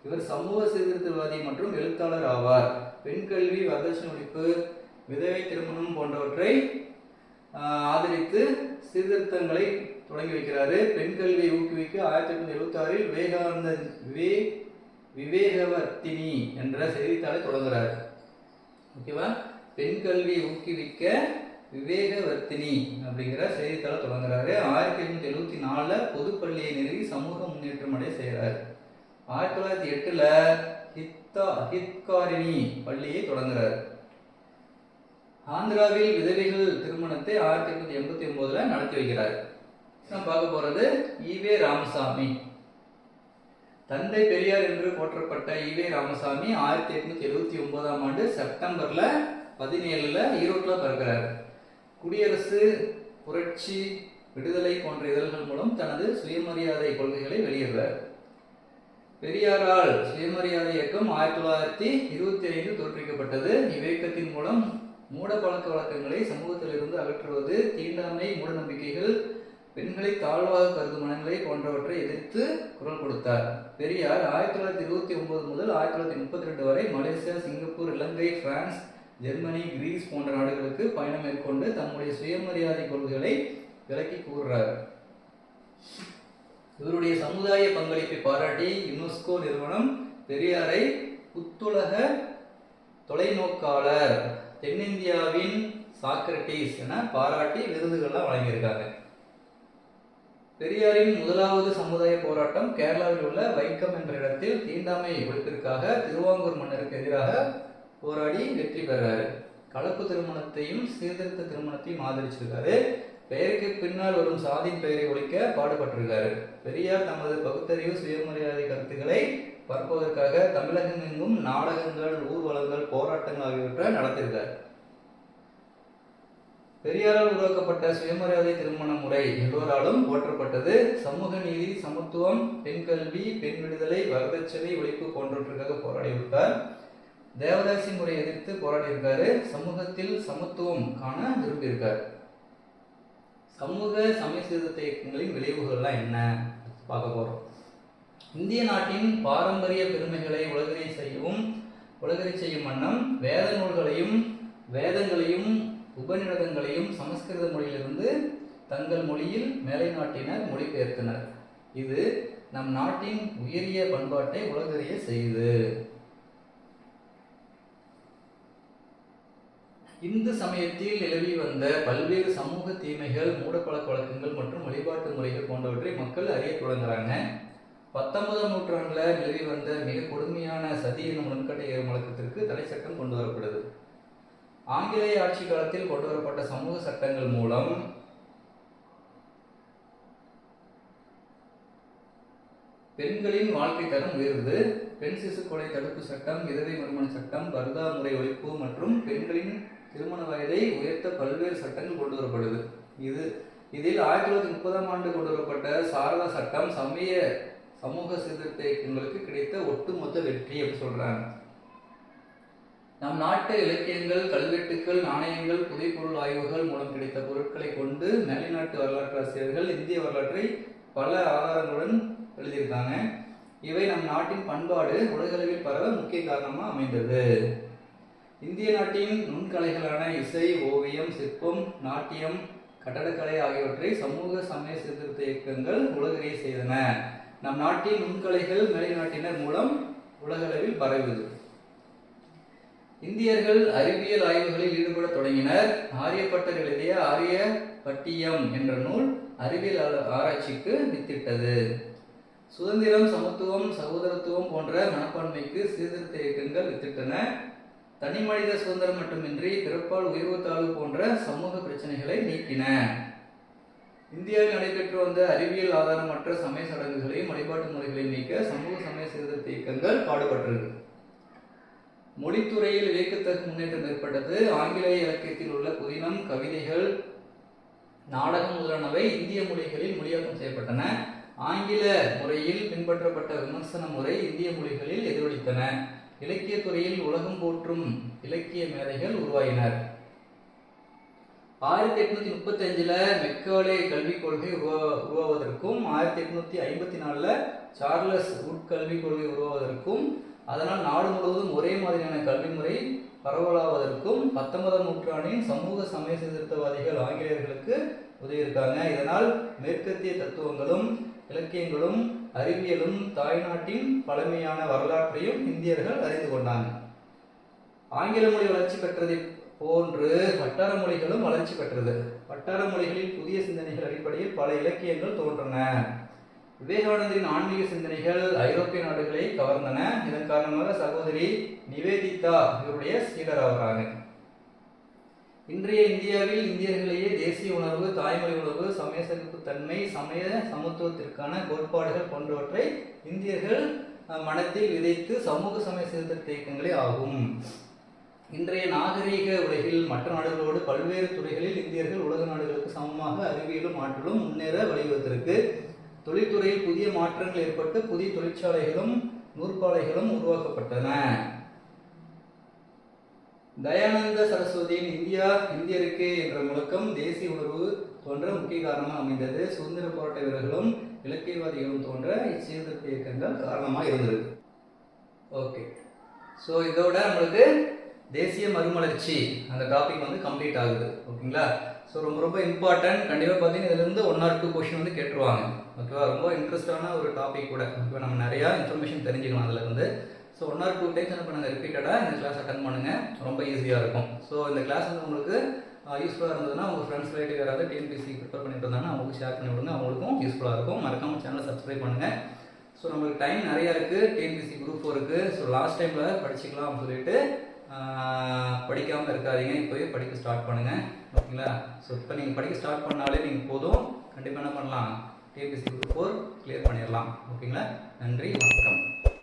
இவர் சமூக சீர்திருத்தவாதி மற்றும் எழுத்தாளர் ஆவார். பெண் கல்வி, வரதட்சணை ஒழிப்பு, விதவை திருமணம் போன்றவற்றை ஆதரித்து சீர்திருத்தங்களை தொடங்கி வைக்கிறாரு. பெண் கல்வியை ஊக்குவிக்க 1876 விவேகவர்த்தினி என்ற செய்தித்தாளை தொடங்குறார். ஓகேவா? பெண் கல்வியை ஊக்குவிக்க விவேகவர்த்தினி அப்படிங்கிற செய்தித்தாளை தொடங்குறாரு. 1874 பொதுப்பள்ளியை நிறுவி சமூக முன்னேற்றம் அடைய செய்கிறார். 1908 ஹித்காரிணி பள்ளியை தொடங்குறார். ஆந்திராவில் விதவைகள் திருமணத்தை 1889 நடத்தி வைக்கிறார். நம்ம பார்க்க போறது ஈவே ராமசாமி. தந்தை பெரியார் என்று போற்றப்பட்ட ஈவே ராமசாமி 1879 செப்டம்பர் 17 ஈரோட்டில் பிறக்கிறார். குடியரசு, புரட்சி, விடுதலை போன்ற இதழ்கள் மூலம் தனது சுயமரியாதை கொள்கைகளை வெளியிடுறார். பெரியாரால் சுயமரியாதை இயக்கம் 1925 தோற்றுவிக்கப்பட்டது. இவ்வியக்கத்தின் மூலம் மூட பழக்க வழக்கங்களை சமூகத்திலிருந்து அகற்றுவது, தீண்டாமை, மூட நம்பிக்கைகள், பெண்களை தாழ்வாக கருதும் மனநிலை போன்றவற்றை எதிர்த்து குரல் கொடுத்தார். பெரியார் 1929 முதல் 1932 வரை மலேசியா, சிங்கப்பூர், இலங்கை, பிரான்ஸ், ஜெர்மனி, கிரீஸ் போன்ற நாடுகளுக்கு பயணம் மேற்கொண்டு தம்முடைய சுயமரியாதை கொள்கைகளை விளக்கி கூறுறார். இவருடைய சமுதாய பங்களிப்பை பாராட்டி யுனெஸ்கோ நிறுவனம் பெரியாரை புத்துலக தொலைநோக்காளர், தென்னிந்தியாவின் சாக்ரட்டிஸ் என பாராட்டி விருதுகள்லாம் வழங்கியிருக்காங்க. பெரியாரின் முதலாவது சமுதாய போராட்டம் கேரளாவில் உள்ள வைக்கம் என்ற இடத்தில் தீண்டாமை ஒழிப்பிற்காக திருவாங்கூர் மன்னருக்கு எதிராக போராடி வெற்றி பெறாரு. கலப்பு திருமணத்தையும் சீர்திருத்த திருமணத்தையும் ஆதரிச்சிருக்காரு. பெயருக்கு பின்னால் வரும் சாதியின் பெயரை ஒழிக்க பாடுபட்டிருக்காரு. பெரியார் தமது பகுத்தறிவு, சுயமரியாதை கருத்துக்களை பரப்புவதற்காக தமிழகமெங்கும் நாடகங்கள், ஊர்வலங்கள், போராட்டங்கள் ஆகியவற்றை நடத்தியிருக்கார். பெரியாரால் உருவாக்கப்பட்ட சுயமரியாதை திருமண முறை எல்லோராலும் போற்றப்பட்டது. சமூக நீதி, சமத்துவம், பெண் கல்வி, பெண் விடுதலை, வரதட்சணை ஒழிப்பு போன்றவற்றுக்காக போராடியிருக்கார். தேவதாசி முறையை எதிர்த்து போராடியிருக்காரு. சமூகத்தில் சமத்துவம் காண விரும்பியிருக்கார். சமூக சமய சீர்திருத்த இயக்கங்களின் விளைவுகள்லாம் என்ன பார்க்க போறோம். இந்திய நாட்டின் பாரம்பரிய பெருமைகளை உலகறிய செய்யும் வண்ணம் வேத நூல்களையும், வேதங்களையும், உபநிடதங்களையும் சமஸ்கிருத மொழியிலிருந்து தங்கள் மொழியில் மேலை நாட்டினர் மொழிபெயர்த்தனர். இது நம் நாட்டின் உயரிய பண்பாட்டை உலகறிய செய்து. இந்து சமயத்தில் நிலவி வந்த பல்வேறு சமூக தீமைகள், மூடப்பழக்க வழக்கங்கள் மற்றும் வழிபாட்டு முறைகள் போன்றவற்றை மக்கள் அறிய தொடங்குறாங்க. 19ஆம் நூற்றாண்டில் நிலவி வந்த மிக கொடுமையான சதி எனும் முன்கட்டை ஏறும் வழக்கத்திற்கு தடை சட்டம் கொண்டு வரப்படுது. ஆங்கிலேய ஆட்சி காலத்தில் கொண்டு வரப்பட்ட சமூக சட்டங்கள் மூலம் பெண்களின் வாழ்க்கை தரம் உயர்வு. பெண் சிசு கொலை தடுப்பு சட்டம், விதவை மறுமண சட்டம், பர்தா முறை ஒழிப்பு மற்றும் பெண்களின் திருமண வயதை உயர்த்த பல்வேறு சட்டங்கள் கொண்டு வரப்படுது. இதில் 1930 கொண்டு வரப்பட்ட சாரதா சட்டம் சமூக சீர்திருத்த இயக்கங்களுக்கு கிடைத்த ஒட்டுமொத்த வெற்றி அப்படின்னு சொல்றாங்க. நம் நாட்டு இலக்கியங்கள், கல்வெட்டுக்கள், நாணயங்கள், புதைப்பொருள் ஆய்வுகள் மூலம் கிடைத்த பொருட்களை கொண்டு மேலைநாட்டு வரலாற்றாசிரியர்கள் இந்திய வரலாற்றை பல ஆதாரங்களுடன் எழுதியிருக்காங்க. இவை நம் நாட்டின் பண்பாடு உலகளவில் பரவ முக்கிய காரணமாக அமைந்தது. இந்திய நாட்டின் நுண்கலைகளான இசை, ஓவியம், சிற்பம், நாட்டியம், கட்டடக்கலை ஆகியவற்றை சமூக சமய சீர்திருத்த இயக்கங்கள் உலகறிய செய்தன. நம் நாட்டின் நுண்கலைகள் மேலைநாட்டினர் மூலம் உலகளவில் பரவுது. இந்தியர்கள் அறிவியல் ஆய்வுகளில் ஈடுபட தொடங்கினர். ஆரியப்பட்டர் எழுதிய ஆரிய பட்டியம் என்ற நூல் அறிவியல் ஆராய்ச்சிக்கு வித்திட்டது. சுதந்திரம், சமத்துவம், சகோதரத்துவம் போன்ற மனப்பான்மைக்கு சீர்திருத்த இயக்கங்கள் வித்திட்டன. தனி மனித சுதந்திரம் மட்டுமின்றி பிறப்பால் உயர்வு தாழ்வு போன்ற சமூக பிரச்சனைகளை நீக்கின. இந்தியாவில் நடைபெற்று வந்த அறிவியல் ஆதாரமற்ற சமய சடங்குகளையும் வழிபாட்டு முறைகளையும் நீக்க சமூக சமய சீர்திருத்த இயக்கங்கள் பாடுபட்டது. மொழித்துறையில் வியக்கத்தக்க முன்னேற்றம் ஏற்பட்டது. ஆங்கிலேய இலக்கியத்தில் உள்ள புதினம், கவிதைகள், நாடகம் முதலானவை இந்திய மொழிகளில் மொழியாக்கம் செய்யப்பட்டன. ஆங்கில முறையில் பின்பற்றப்பட்ட விமர்சன முறை இந்திய மொழிகளில் எதிரொலித்தன. இலக்கிய துறையில் உலகம் போற்றும் இலக்கிய மேதைகள் உருவாயினர். 1835 மெக்காலே கல்விக் கொள்கை உருவாவதற்கும் 1854 சார்லஸ் வுட் கல்விக் கொள்கை உருவாவதற்கும் அதனால் நாடு முழுவதும் ஒரே மாதிரியான கல்வி முறை பரவலாவதற்கும் 19ஆம் நூற்றாண்டின் சமூக சமய சீர்திருத்தவாதிகள் ஆங்கிலேயர்களுக்கு உதவியிருக்காங்க. இதனால் மேற்கத்திய தத்துவங்களும் இலக்கியங்களும் அறிவியலும் தாய்நாட்டின் பழமையான வரலாற்றையும் இந்தியர்கள் அறிந்து கொண்டாங்க. ஆங்கில மொழி வளர்ச்சி பெற்றதை போன்று வட்டார மொழிகளும் வளர்ச்சி பெற்றது. வட்டார மொழிகளில் புதிய சிந்தனைகள் அடிப்படையில் பல இலக்கியங்கள் தோன்றன. விவேகானந்தரின் ஆன்மீக சிந்தனைகள் ஐரோப்பிய நாடுகளை கவர்ந்தன. இதன் காரணமாக சகோதரி நிவேதிதா இவருடைய சீடர் ஆகிறாங்க. இன்றைய இந்தியாவில் இந்தியர்களிடையே தேசிய உணர்வு, தாய்மொழி உணர்வு, சமய சகிப்புத்தன்மை, சமய சமத்துவத்திற்கான கோட்பாடுகள் போன்றவற்றை இந்தியர்கள் மனத்தில் விதைத்து சமூக சமய சீர்திருத்த இயக்கங்களே ஆகும். இன்றைய நாகரீக உலகில் மற்ற நாடுகளோடு பல்வேறு துறைகளில் இந்தியர்கள் உலக நாடுகளுக்கு சமமாக அறிவியலும் ஆற்றலும் முன்னேற வழிவகுத்திருக்கு. தொழில்துறையில் புதிய மாற்றங்கள் ஏற்பட்டு புதிய தொழிற்சாலைகளும் நூற்பாலைகளும் உருவாக்கப்பட்டன. தயானந்த சரஸ்வதியின் இந்தியருக்கு என்ற முழக்கம் தேசிய உணர்வு தோன்ற முக்கிய காரணமாக அமைந்தது. சுதந்திர போராட்ட வீரர்களும் இலக்கியவாதிகளும் தோன்ற இச்சீர்திருத்த இயக்கங்கள் காரணமாக இருந்தது. ஓகே, ஸோ இதோட நம்மளுக்கு தேசிய மறுமலர்ச்சி அந்த டாபிக் வந்து கம்ப்ளீட் ஆகுது. ஓகேங்களா? ஸோ ரொம்ப இம்பார்ட்டன்ட். கண்டிப்பாக பார்த்தீங்கன்னா இதுலேருந்து 1 or 2 கொஷின் வந்து கேட்டுருவாங்க. ஓகேவா? ரொம்ப இன்ட்ரெஸ்டான ஒரு டாபிக் கூட. ஓகேவா? நம்ம நிறையா இன்ஃபர்மேஷன் தெரிஞ்சுக்கலாம் அதில். ஸோ 1 or 2 டைம்ஸ் என்ன பண்ணுங்கள், ரிப்பீட்டடாக இந்த கிளாஸ் அட்டன் பண்ணுங்கள். ரொம்ப ஈஸியாக இருக்கும். ஸோ இந்த கிளாஸ் வந்து உங்களுக்கு யூஸ்ஃபுல்லாக இருந்ததுன்னா உங்கள் ஃப்ரெண்ட்ஸ் ரிலேட்டிவ் யாராவது டிஎன்பிஎஸ்சி ப்ரிப்பேர் பண்ணிட்டு இருந்தாங்கன்னா அவங்களுக்கு ஷேர் பண்ணி விடுங்க. அவங்களுக்கும் யூஸ்ஃபுல்லாக இருக்கும். மறக்காமல் சேனலை சப்ஸ்கிரைப் பண்ணுங்கள். ஸோ நம்மளுக்கு டைம் நிறையா இருக்குது. டிஎன்பிஎஸ்சி குரூப் 4 இருக்குது. ஸோ லாஸ்ட் டைமில் படிச்சுக்கலாம் அப்படின்னு சொல்லிட்டு படிக்காமல் இருக்காதீங்க. இப்போவே படிக்க ஸ்டார்ட் பண்ணுங்கள். ஓகேங்களா? ஸோ இப்போ நீங்கள் படிக்க ஸ்டார்ட் பண்ணாலே நீங்கள் போதும். கண்டிப்பாக என்ன பண்ணலாம், டிஎன்பிஎஸ்சி குரூப் 4 கிளியர் பண்ணிடலாம். ஓகேங்களா? நன்றி, வணக்கம்.